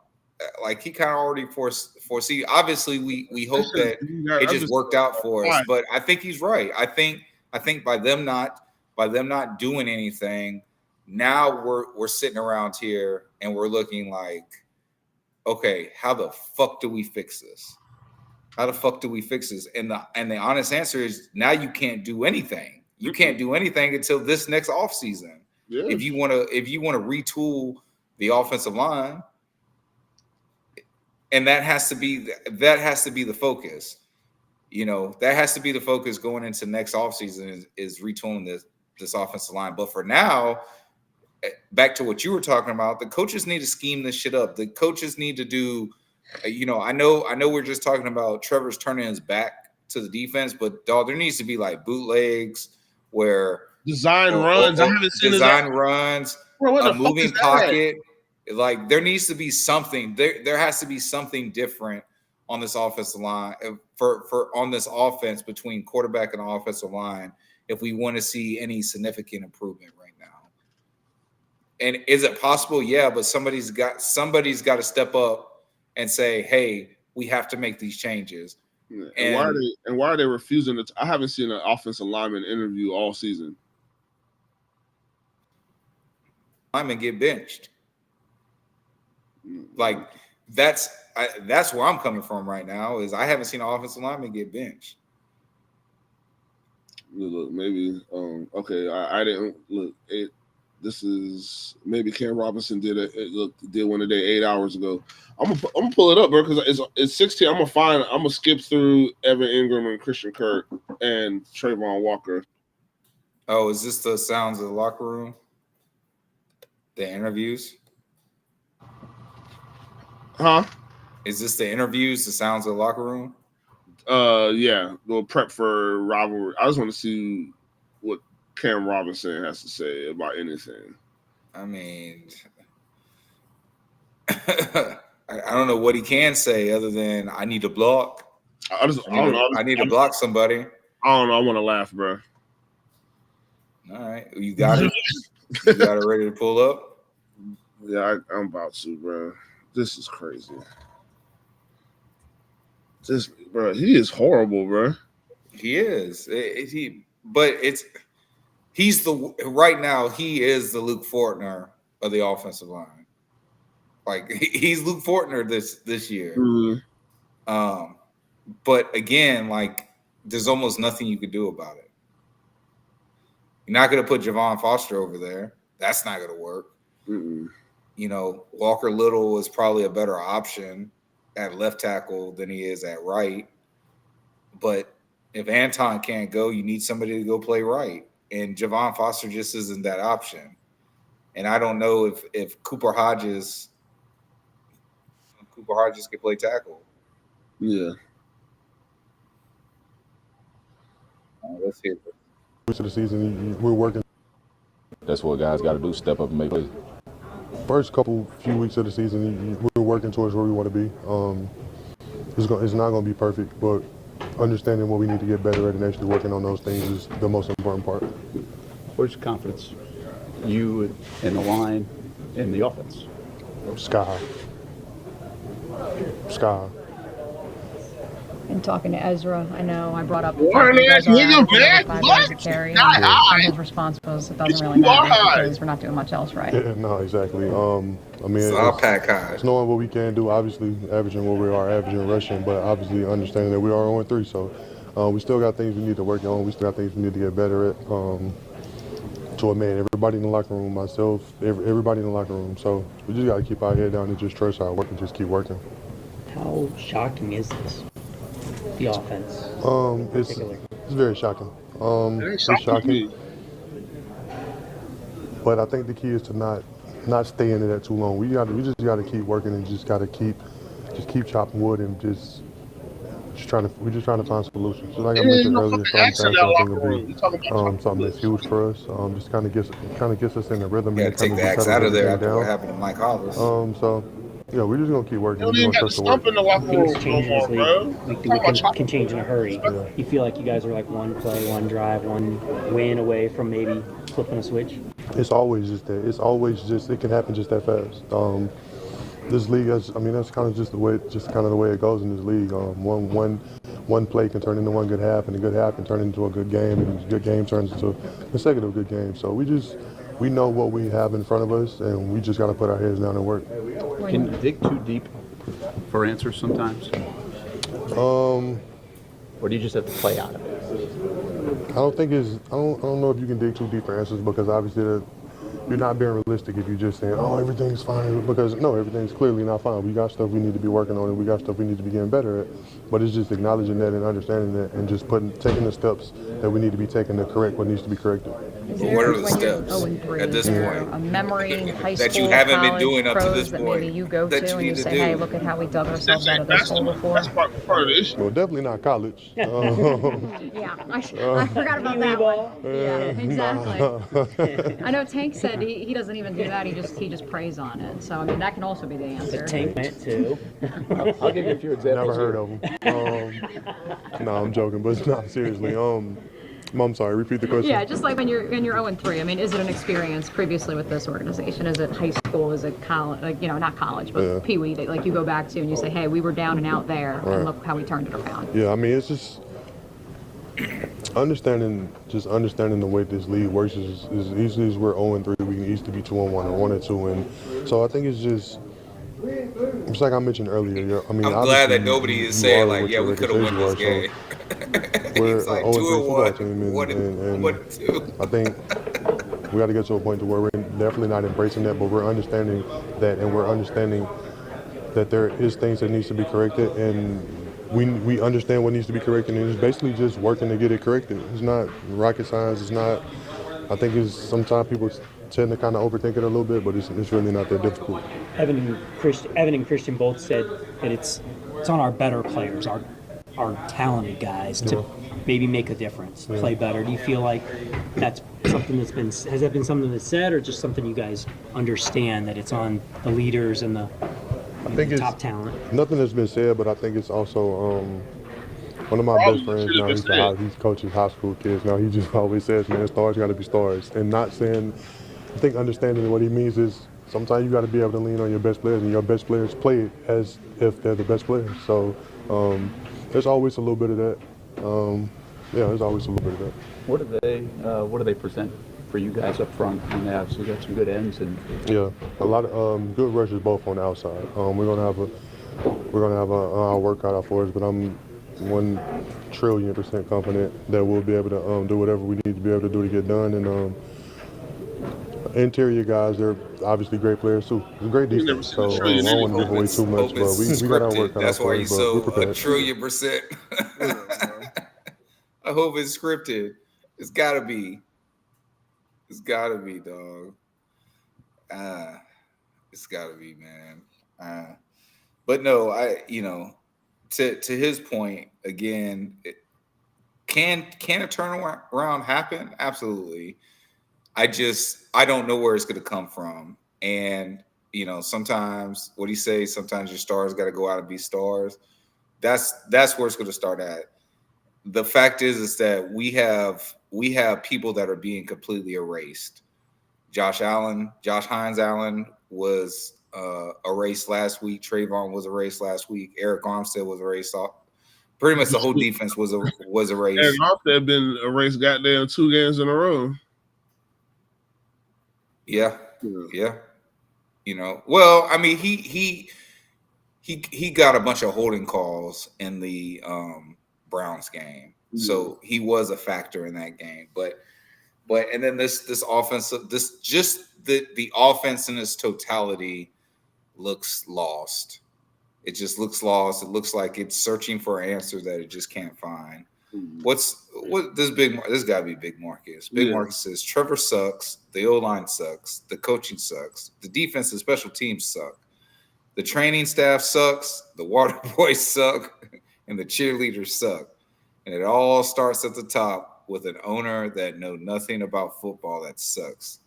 Like, he kind of already foresee. Obviously, we hope that it just worked out for us, but I think he's right. I think by them not doing anything, now we're sitting around here and we're looking like, okay, how the fuck do we fix this? How the fuck do we fix this? And the honest answer is, now you can't do anything. You can't do anything until this next offseason. Yeah. If you want to retool the offensive line. And that has to be the focus. That has to be the focus going into next offseason is retooling this offensive line. But for now, back to what you were talking about, the coaches need to scheme this shit up. The coaches need to do, I know we're just talking about Trevor's turning his back to the defense, but dog, there needs to be like bootlegs where design runs. I haven't seen design runs, a moving pocket. Like, there needs to be something. There has to be something different on this offensive line on this offense between quarterback and offensive line if we want to see any significant improvement right now. And is it possible? Yeah, but somebody's got to step up and say, "Hey, we have to make these changes." Yeah. And why are they refusing to? I haven't seen an offensive lineman interview all season. Linemen get benched. Like, that's where I'm coming from right now. Is I haven't seen an offensive lineman get benched. Look, maybe. Okay, I didn't look. This is maybe Cam Robinson did one today 8 hours ago. I'm gonna pull it up, bro, because it's 16. I'm gonna skip through Evan Ingram and Christian Kirk and Trayvon Walker. Oh, is this the sounds of the locker room? The interviews? Huh? Is this the interviews? The sounds of the locker room? Yeah. We'll prep for rivalry. I just want to see what Cam Robinson has to say about anything. I mean, I don't know what he can say other than I need to block. I need to block somebody. I don't know. I want to laugh, bro. All right, you got it. You got it ready to pull up. Yeah, I'm about to, bro. This is crazy. Bro, he is horrible, bro. He is. Right now he is the Luke Fortner of the offensive line. Like he's Luke Fortner this year. Mm-hmm. But again, like there's almost nothing you could do about it. You're not going to put Javon Foster over there. That's not going to work. Mm-mm. You know, Walker Little is probably a better option at left tackle than he is at right. But if Anton can't go, you need somebody to go play right. And Javon Foster just isn't that option. And I don't know if Cooper Hodges can play tackle. Yeah. Let's hear it. Of the season, we're working. That's what guys got to do, step up and make plays. First few weeks of the season, we're working towards where we want to be. It's not going to be perfect, but understanding what we need to get better at and actually working on those things is the most important part. Where's your confidence? You in the line, in the offense? Sky high. Sky high. And talking to Ezra, I know I brought up What? carry. His response was, "It doesn't really matter because we're not doing much else right." Yeah, no, exactly. I mean, it's knowing what we can do. Obviously, averaging what we are, averaging rushing, but obviously understanding that we are 0-3. So we still got things we need to work on. We still got things we need to get better at. So, man, everybody in the locker room, myself, everybody in the locker room. So we just got to keep our head down and just trust our work and just keep working. How shocking is this? The offense. It's very shocking. It's shocking. But I think the key is to not stay in it that too long. We just got to keep working and just got to keep chopping wood and just trying to find solutions. So like I mentioned earlier, something will be something that's huge for us. Just kind of gets us in the rhythm. Yeah, take the axe out of there after what happened to Mike Hollis. So. Yeah, we're just gonna keep working. You don't even got to stump in the locker room no more, bro. Like the weekend can change in a hurry. Yeah. You feel like you guys are like one play, one drive, one win away from maybe flipping a switch? It's always just that. It can happen just that fast. This league, that's kind of the way it goes in this league. One play can turn into one good half, and a good half can turn into a good game, and a good game turns into a consecutive good game. So we know what we have in front of us, and we just got to put our heads down and work. Can you dig too deep for answers sometimes? Or do you just have to play out of it? I don't know if you can dig too deep for answers, because obviously you're not being realistic if you're just saying, oh, everything's fine, because no, everything's clearly not fine. We got stuff we need to be working on, and we got stuff we need to be getting better at. But it's just acknowledging that and understanding that, and just taking the steps that we need to be taking to correct what needs to be corrected. What are the steps at this point? A memory, high school, that you haven't college, been doing up to this point. Maybe you go to and you say, hey, look at how we dug ourselves out of this hole before. That's part of the issue. Well, definitely not college. Yeah, I forgot about that one. Yeah, exactly. I know Tank said he doesn't even do that. He just preys on it. So I mean, that can also be the answer. Tank meant to. I'll give you a few examples. Never heard of them. No, I'm joking, but not seriously. I'm sorry, repeat the question. Yeah, just like when you're 0-3. I mean, is it an experience previously with this organization? Is it high school? Is it college? Like, not college, but Pee Wee. Like you go back to and you say, hey, we were down and out there, and look how we turned it around. Yeah, I mean, it's just understanding the way this league works is easily as we're 0-3, we can easily be 2-1 or 1-2, and so I think it's like I mentioned earlier. I mean, I'm glad that nobody is saying like, yeah, we could have won this game. we're He's like an 0-3 football 2-1, team, and 1-2. I think we got to get to a point to where we're definitely not embracing that, but we're understanding that, and we're understanding that there is things that needs to be corrected, and we understand what needs to be corrected, and it's basically just working to get it corrected. It's not rocket science. It's not. I think it's sometimes people tend to kind of overthink it a little bit, but it's really not that difficult. Evan and Christian both said that it's on our better players, our talented guys to maybe make a difference, play better. Do you feel like that's something has that been something that's said, or just something you guys understand that it's on the leaders and the top talent? Nothing has been said, but I think it's also one of my best friends now. He coaches high school kids now. He just always says, "Man, stars got to be stars," and not saying. I think understanding what he means is sometimes you got to be able to lean on your best players, and your best players play as if they're the best players. So there's always a little bit of that. There's always a little bit of that. What do they present for you guys up front on the outs? We got some good ends and a lot of good rushes both on the outside. We're gonna have a workout out for us, but I'm 1,000,000,000% confident that we'll be able to do whatever we need to be able to do to get done. And interior guys, they're obviously great players too. It's a great defense, so I don't want to give away too much, but we got our work cut out for us. That's why you're so 1,000,000,000,000%. I hope it's scripted. It's gotta be. It's gotta be, dog. It's gotta be, man. But no, to his point again, can a turnaround happen? Absolutely. I don't know where it's going to come from. And, sometimes what do you say? Sometimes your stars got to go out and be stars. That's where it's going to start at. The fact is that we have people that are being completely erased. Josh Hines Allen was erased last week. Trayvon was erased last week. Eric Armstead was erased. Pretty much the whole defense was erased. Eric Armstead been erased goddamn 2 games in a row. Yeah. Well, I mean, he got a bunch of holding calls in the Browns game, so he was a factor in that game. But and then this offense, the offense in its totality looks lost. It just looks lost. It looks like it's searching for an answer that it just can't find. This gotta be Big Marcus. Marcus says Trevor sucks, the O-line sucks, the coaching sucks, the defense and special teams suck, the training staff sucks, the water boys suck, and the cheerleaders suck. And it all starts at the top with an owner that know nothing about football that sucks.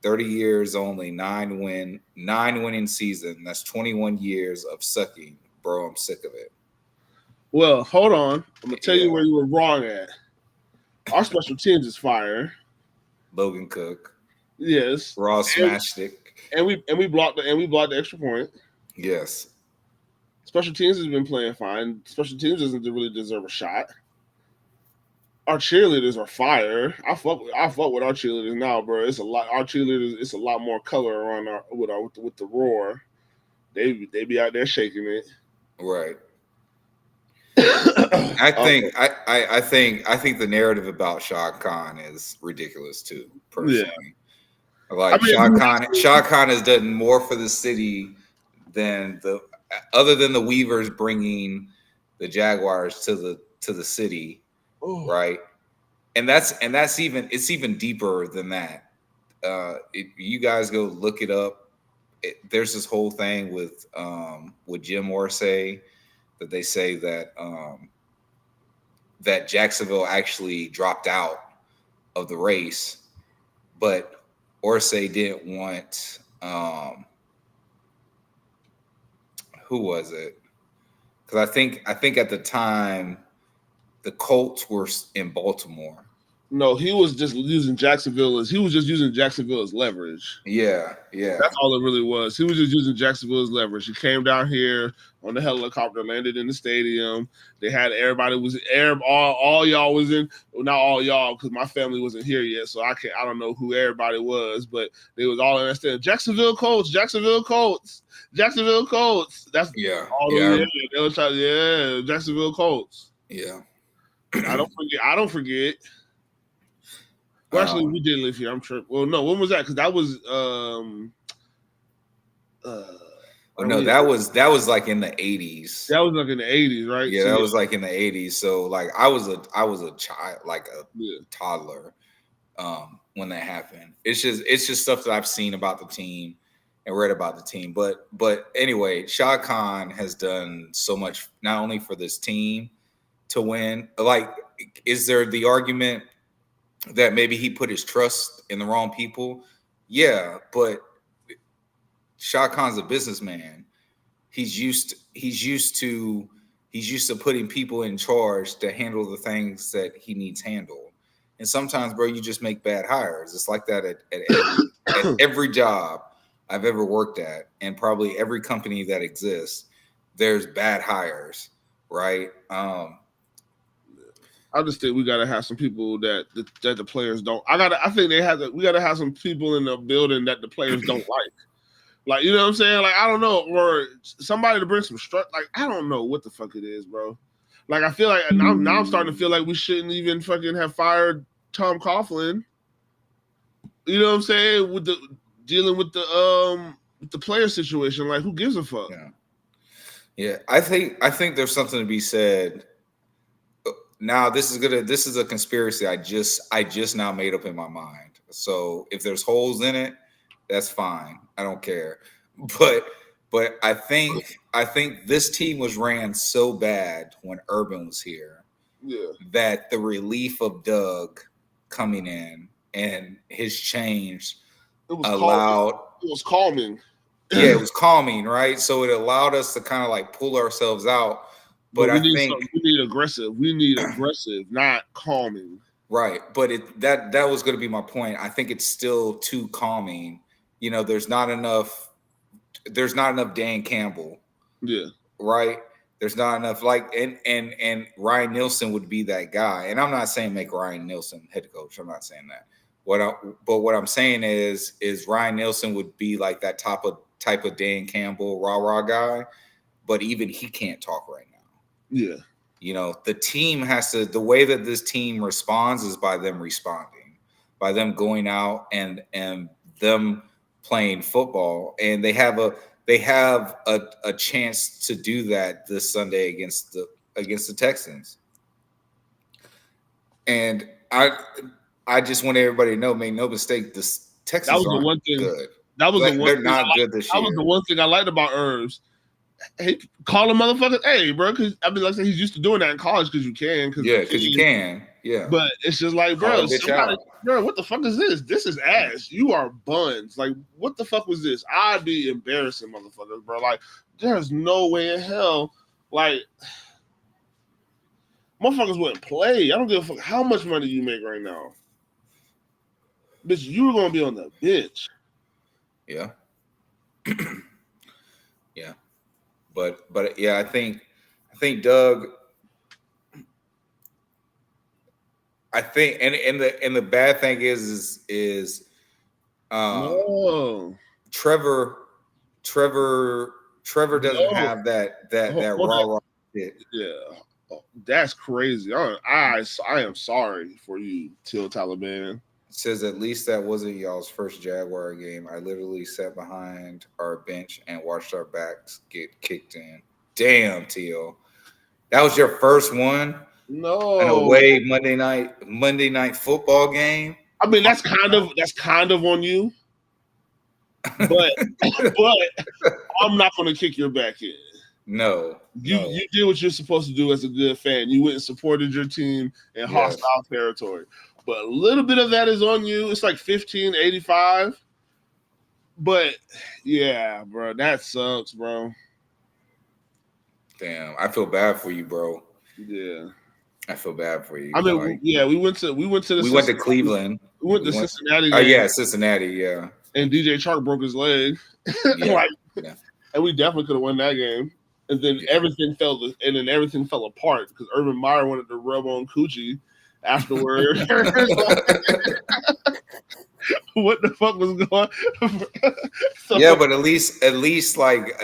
30 years only, 9 winning season. That's 21 years of sucking. Bro, I'm sick of it. Well, hold on. I'm gonna tell you where you were wrong at. Our special teams is fire. Logan Cook. Yes. Ross smashed it. And we blocked the extra point. Yes. Special teams has been playing fine. Special teams doesn't really deserve a shot. Our cheerleaders are fire. I fuck with our cheerleaders now, bro. It's a lot. Our cheerleaders, it's a lot more color around with the roar. They be out there shaking it. Right. I think the narrative about Shad Khan is ridiculous too. Personally, Shad Khan has done more for the city than other than the Weavers bringing the Jaguars to the city, right? And it's even deeper than that. You guys go look it up. There's this whole thing with Jim Irsay that they say that that Jacksonville actually dropped out of the race, but Irsay didn't want who was it? Because I think at the time the Colts were in Baltimore. No, he was just using Jacksonville as leverage. Yeah. That's all it really was. He was just using Jacksonville as leverage. He came down here on the helicopter, landed in the stadium. They had all y'all was in. Well, not all y'all, because my family wasn't here yet, so I don't know who everybody was, but they was all in that stadium. Jacksonville Colts. That's all. They were trying. Yeah, Jacksonville Colts. Yeah. I don't forget. Well, actually, we did live here. I'm sure. Well, no, when was that? Because that was no, that was like in the 80s. That was like in the 80s, right? Yeah, so, that was like in the 80s. So like I was a child, like a toddler, when that happened. It's just stuff that I've seen about the team and read about the team. But anyway, Shad Khan has done so much, not only for this team to win. Like, is there the argument that maybe he put his trust in the wrong people? Yeah, but Shad Khan's a businessman. He's used to putting people in charge to handle the things that he needs handled. And sometimes, bro, you just make bad hires. It's like that at every job I've ever worked at, and probably every company that exists. There's bad hires, right? I just think we gotta have some people that the players don't. I think we gotta have some people in the building that the players don't like. Like, you know what I'm saying? Like, I don't know, or somebody to bring some structure. Like, I don't know what the fuck it is, bro. Like, I feel like now I'm starting to feel like we shouldn't even fucking have fired Tom Coughlin. You know what I'm saying? With dealing with the player situation. Like, who gives a fuck? Yeah. I think there's something to be said. Now this is a conspiracy I just now made up in my mind. So if there's holes in it, that's fine. I don't care. But I think this team was ran so bad when Urban was here, that the relief of Doug coming in and his change it was calming. Yeah, it was calming, right? So it allowed us to kind of like pull ourselves out. But I think we need aggressive. We need aggressive, not calming. Right. But that was going to be my point. I think it's still too calming. You know, there's not enough Dan Campbell. Yeah. Right. There's not enough and Ryan Nielsen would be that guy. And I'm not saying make Ryan Nielsen head coach. I'm not saying that. What I'm saying is Ryan Nielsen would be like that type of Dan Campbell rah guy, but even he can't talk right now. Yeah. You know, the team the way that this team responds is by them responding, by them going out and them playing football. And they have a chance to do that this Sunday against the Texans. And I just want everybody to know, make no mistake, the Texans aren't good. That was the one they're thing not good this year. That was the one thing I liked about Herbs. Hey, call a motherfucker, hey, bro, because I mean, like I said, he's used to doing that in college because you can. Because you can. Yeah. But it's just like, bro, what the fuck is this? This is ass. You are buns. Like, what the fuck was this? I'd be embarrassing motherfuckers, bro. Like, there's no way in hell, like, motherfuckers wouldn't play. I don't give a fuck how much money you make right now. Bitch, you're gonna be on the bench. Yeah. Yeah. But yeah, I think Doug. I think and the bad thing is Trevor doesn't have that raw shit. Yeah, that's crazy. I am sorry for you, Till Taliban. It says at least that wasn't y'all's first Jaguar game. I literally sat behind our bench and watched our backs get kicked in. Damn, Teal. That was your first one? No. An away Monday night football game? I mean, that's kind of on you. But I'm not gonna kick your back in. No. You did what you're supposed to do as a good fan. You went and supported your team in hostile territory. But a little bit of that is on you. It's like 15-85. But yeah, bro, that sucks, bro. Damn, I feel bad for you, bro. Yeah, I feel bad for you. I mean, like, we went to Cleveland. We went to Cincinnati. Oh yeah, Cincinnati. Yeah. And DJ Chark broke his leg. And we definitely could have won that game. And then everything fell apart because Urban Meyer wanted to rub on Coochie afterward. What the fuck was going on? Yeah, but at least like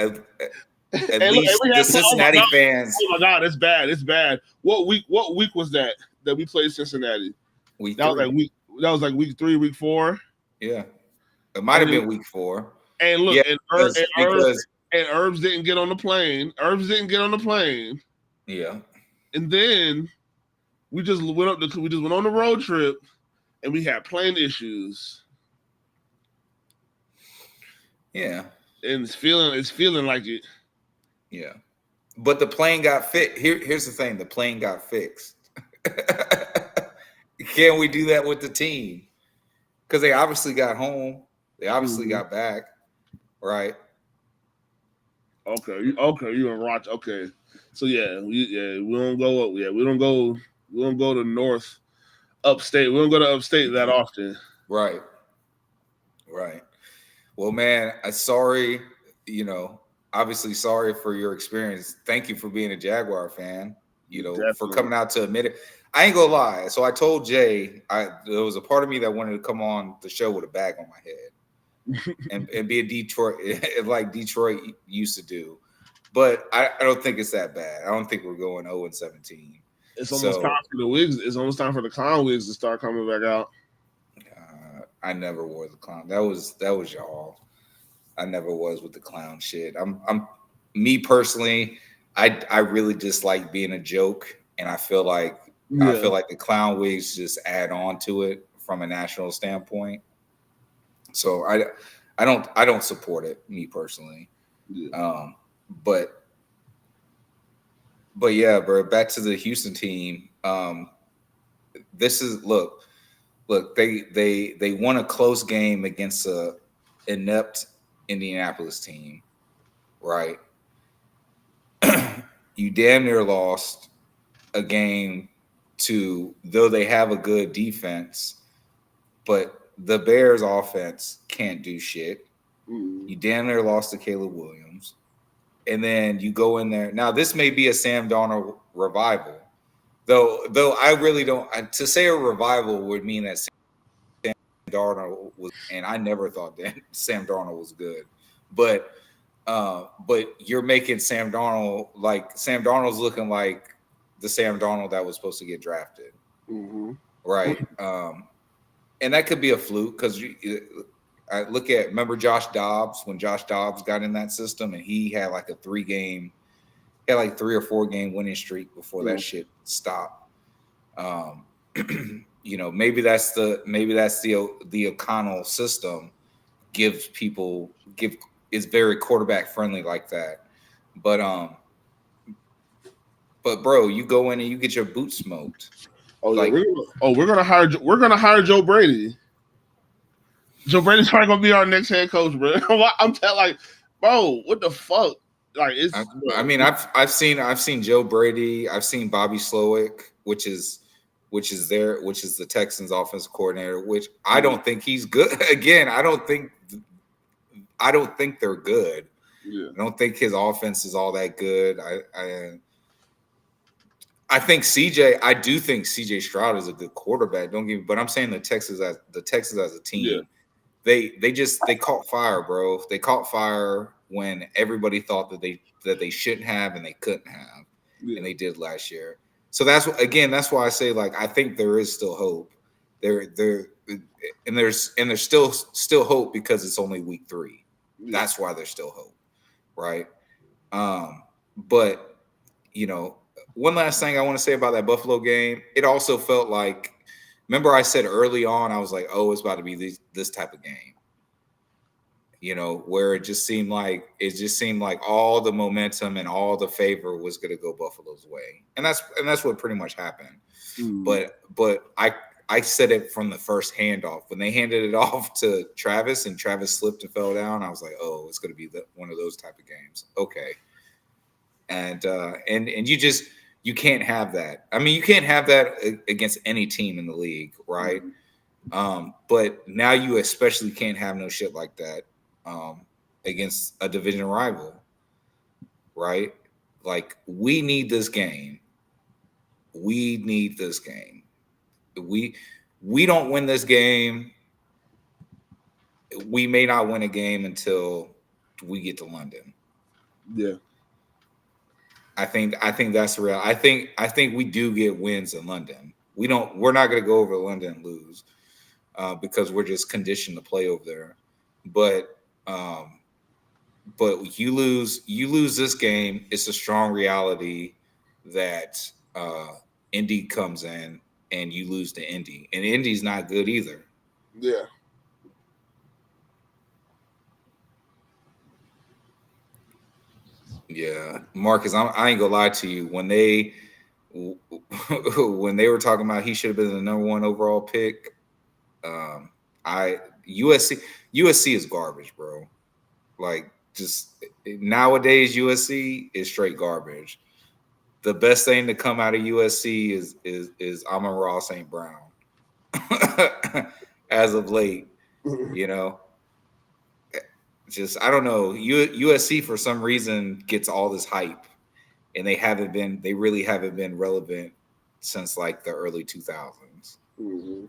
At least the Cincinnati fans. Oh my God, it's bad. It's bad. What week was that we played Cincinnati? Week that 3. Was like week 3, week 4. Yeah, it might have been week 4. And look, yeah, because Herbs didn't get on the plane. Yeah, and then we just went on the road trip, and we had plane issues. Yeah, and it's feeling like it. Yeah, but the plane got fixed. Here's the thing: the plane got fixed. Can we do that with the team? Because they obviously got home. They obviously got back, right? Okay, you and Roch. Okay, so we don't go up. Yeah, we don't go to north, upstate. We don't go to upstate that often. Right. Well, man, I'm sorry. Obviously sorry for your experience. Thank you for being a Jaguar fan. Definitely. For coming out to admit it. I ain't gonna lie. So I told Jay, there was a part of me that wanted to come on the show with a bag on my head and be a Detroit, like Detroit used to do. But I don't think it's that bad. I don't think we're going 0-17. It's almost time for the wigs. It's almost time for the clown wigs to start coming back out. I never wore the clown. That was y'all. I never was with the clown shit. I'm me personally. I really dislike being a joke, and I feel like the clown wigs just add on to it from a national standpoint. So I don't support it, me personally. Yeah. But yeah, bro. Back to the Houston team. This is look. They won a close game against a inept Indianapolis team, right? You damn near lost a game though they have a good defense, but the Bears offense can't do shit. You damn near lost to Caleb Williams. And then you go in there. Now, this may be a Sam Darnold revival. Though I really don't. To say a revival would mean that Sam Darnold was, and I never thought that Sam Darnold was good. But you're making Sam Darnold like Sam Darnold's looking like the Sam Darnold that was supposed to get drafted, right? And that could be a fluke because I remember Josh Dobbs when Josh Dobbs got in that system and he had like a 3 or 4 game winning streak before that shit stopped. Maybe that's the O'Connell system is very quarterback friendly like that. But bro, you go in and you get your boot smoked. We're gonna hire Joe Brady. Joe Brady's probably gonna be our next head coach, bro. I'm telling, bro, what the fuck? Like, it's. I've seen Joe Brady. I've seen Bobby Slowick, which is the Texans' offensive coordinator. Which I don't think he's good. Again, I don't think they're good. Yeah. I don't think his offense is all that good. I think CJ. I do think CJ Stroud is a good quarterback. But I'm saying the Texans as a team. Yeah. They caught fire, bro. They caught fire when everybody thought that they shouldn't have and they couldn't have, and they did last year. So that's why I say, like, I think there is still hope. There's still hope because it's only week 3. Yeah. That's why there's still hope, right? But one last thing I want to say about that Buffalo game, it also felt like. Remember I said early on, I was like, oh, it's about to be this type of game, where it just seemed like all the momentum and all the favor was going to go Buffalo's way. And that's what pretty much happened. But I said it from the first handoff. When they handed it off to Travis and Travis slipped and fell down, I was like, oh, it's going to be one of those type of games. Okay. And you can't have that. I mean, you can't have that against any team in the league, right? But now you especially can't have no shit like that against a division rival, right? Like, we need this game. We don't win this game. We may not win a game until we get to London. Yeah. I think that's real. I think we do get wins in London. We're not going to go over to London and lose because we're just conditioned to play over there. But you lose this game. It's a strong reality that Indy comes in and you lose to Indy, and Indy's not good either. Yeah. Yeah, Marcus, I ain't gonna lie to you. When they were talking about he should have been the number 1 overall pick, USC is garbage, bro. Like, just nowadays USC is straight garbage. The best thing to come out of USC is Amon-Ra St. Brown. As of late, you know. Just I don't know. USC for some reason gets all this hype, and they really haven't been relevant since like the early 2000s. Mm-hmm.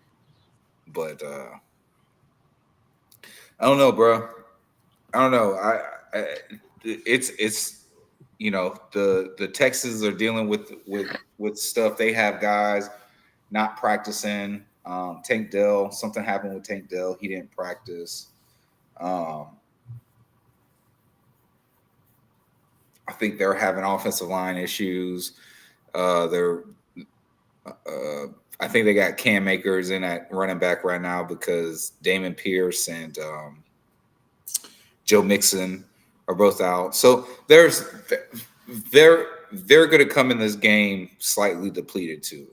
But I don't know, bro. I don't know. It's you know, the Texans are dealing with stuff. They have guys not practicing. Tank Dell, something happened with Tank Dell. He didn't practice. I think they're having offensive line issues. I think they got Cam Akers in at running back right now because Damon Pierce and Joe Mixon are both out. So they're going to come in this game slightly depleted too.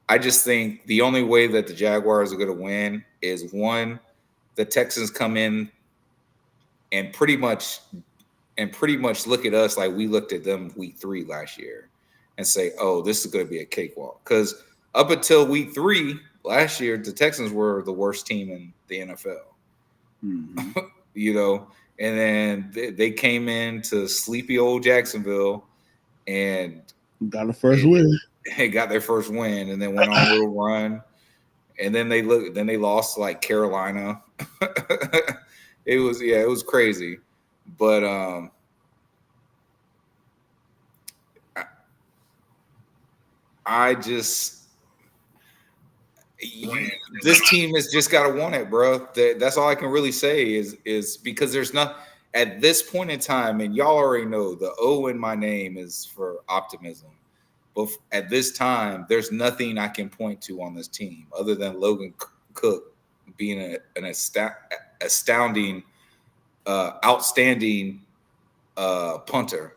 I just think the only way that the Jaguars are going to win is one, the Texans come in and pretty much look at us like we looked at them week 3 last year and say, oh, this is going to be a cakewalk. Because up until week 3 last year, the Texans were the worst team in the NFL. Mm-hmm. You know, and then they came into sleepy old Jacksonville and got the first win. They got their first win and then went on a little run. And then they lost to like Carolina. It was crazy. But this team has just got to want it, bro. That's all I can really say is because there's not at this point in time, and y'all already know the O in my name is for optimism. But at this time, there's nothing I can point to on this team other than Logan Cook being an astounding, outstanding punter.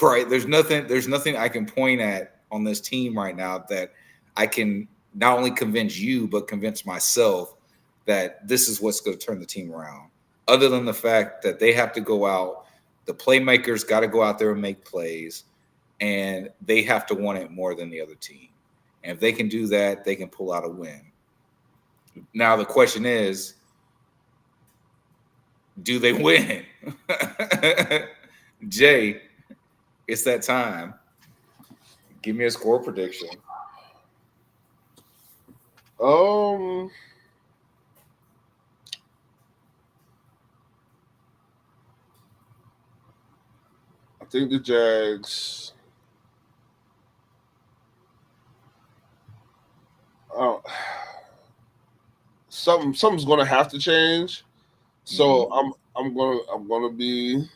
Right? There's nothing I can point at on this team right now that I can not only convince you but convince myself that this is what's going to turn the team around. Other than the fact that they have to go out, the playmakers got to go out there and make plays. And they have to want it more than the other team. And if they can do that, they can pull out a win. Now, the question is, do they win? Jay, it's that time. Give me a score prediction. I think the Jags. Something's gonna have to change. So I'm gonna be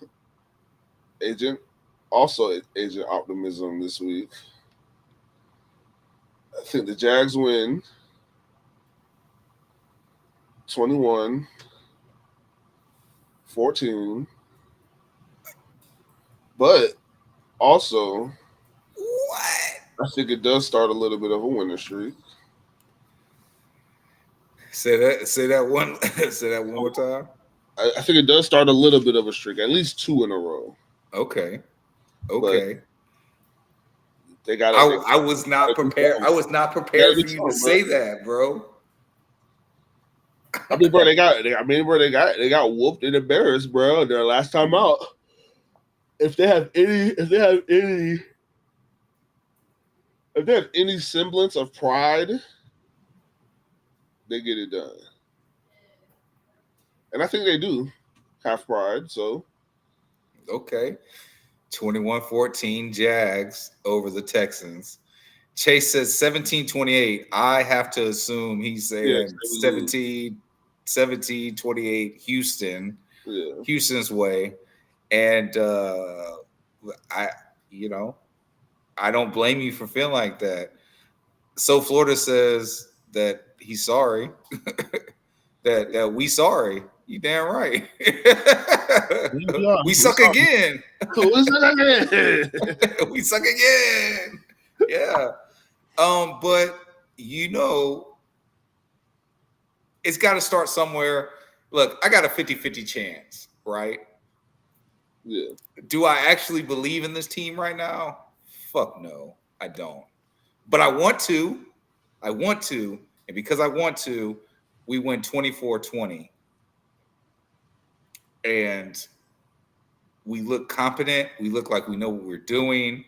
Agent Optimism this week. I think the Jags win 21-14. But also, I think it does start a little bit of a winning streak. Say that one more time. I think it does start a little bit of a streak, at least 2 in a row. Okay. But they got. I was not prepared. I was not prepared for you to say that, bro. I mean, bro, they got whooped and embarrassed, bro. Their last time out. If they have any semblance of pride, they get it done. And I think they do have pride, so. Okay. 21-14 Jags over the Texans. Chase says 17-28. I have to assume he's saying 17-28 Houston. Yeah. Houston's way. And I don't blame you for feeling like that. So Florida says that he's sorry. that we sorry. You damn right. We suck again. We suck again. Yeah. But it's got to start somewhere. Look, I got a 50-50 chance, right? Yeah. Do I actually believe in this team right now? Fuck no, I don't. But I want to. And because I want to, we win 24-20. And we look competent. We look like we know what we're doing.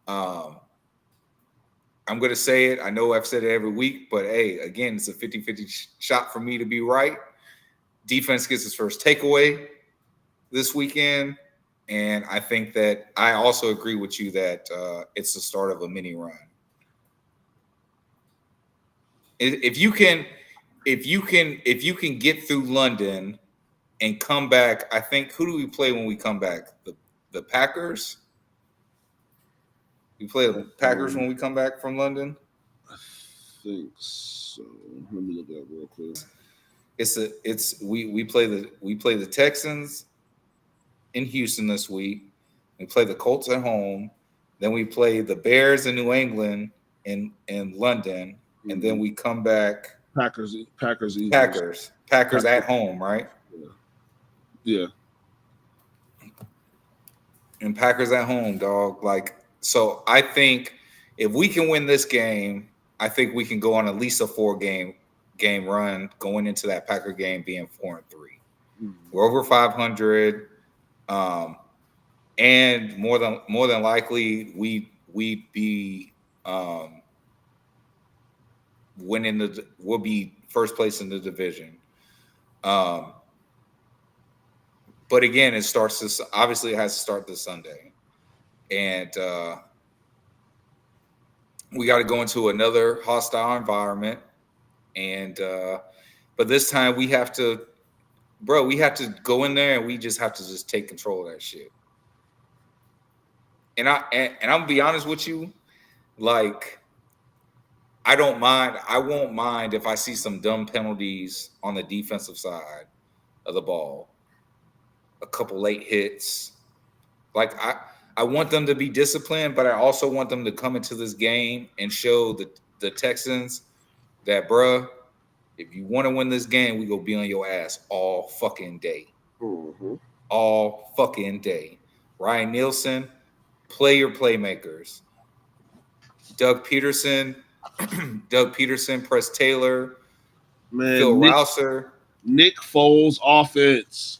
I'm going to say it. I know I've said it every week, but hey, again, it's a 50-50 shot for me to be right. Defense gets its first takeaway this weekend. And I think that I also agree with you that it's the start of a mini run. If you can get through London and come back, I think, who do we play when we come back? The Packers? We play the Packers when we come back from London? I think so. Let me look it up real quick. We play the Texans in Houston this week. We play the Colts at home. Then we play the Bears in New England in London. And then we come back. Packers at home, right? Yeah. And Packers at home, dog. So I think if we can win this game, I think we can go on at least a 4-game run going into that Packer game being 4-3. We're over 500. And more than likely we'd be we'll be first place in the division. But again, it has to start this Sunday. And we got to go into another hostile environment. And but this time we have to go in there and we just have to take control of that shit. And I'm gonna be honest with you, I won't mind if I see some dumb penalties on the defensive side of the ball. A couple late hits. I want them to be disciplined, but I also want them to come into this game and show the Texans that, bruh, if you want to win this game, we go be on your ass all fucking day. Mm-hmm. All fucking day. Ryan Nielsen, play your playmakers. Doug Peterson, Press Taylor, Phil Rouser. Nick Foles offense.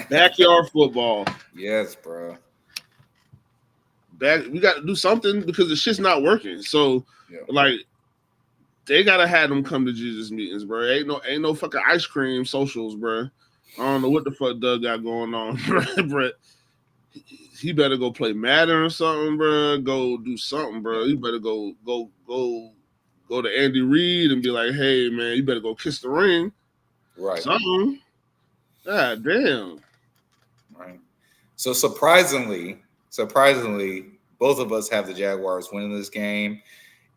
Backyard football. Yes, bro. We got to do something because the shit's not working. So, they gotta have them come to Jesus meetings, bro. Ain't no fucking ice cream socials, bro. I don't know what the fuck Doug got going on, bro. He better go play Madden or something, bro. Go do something, bro. You better go to Andy Reid and be like, hey, man, you better go kiss the ring. Right. Something. God damn. Right. So surprisingly, both of us have the Jaguars winning this game.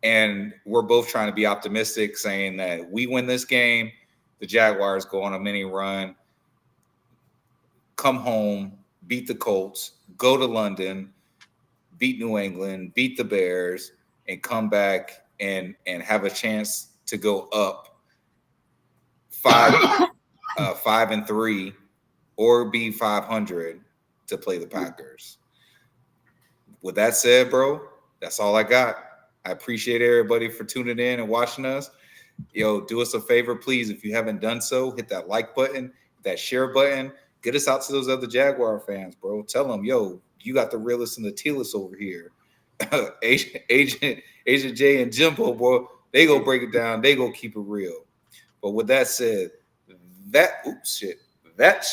And we're both trying to be optimistic, saying that we win this game, the Jaguars go on a mini run, come home, beat the Colts, go to London, beat New England, beat the Bears, and come back and have a chance to go up 5-3 or be 500 to play the Packers. With that said, bro, that's all I got. I appreciate everybody for tuning in and watching us. Yo, do us a favor, please. If you haven't done so, hit that like button, that share button. Get us out to those other Jaguar fans, bro. Tell them, yo, you got the realest and the tealest over here. Agent J and J.I.M.B.O, bro. They go break it down. They go keep it real. But with that said, that's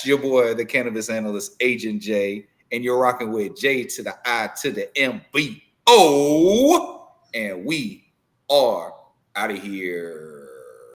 your boy, the cannabis analyst, Agent J and you're rocking with J to the I to the M-B-O, and we are out of here.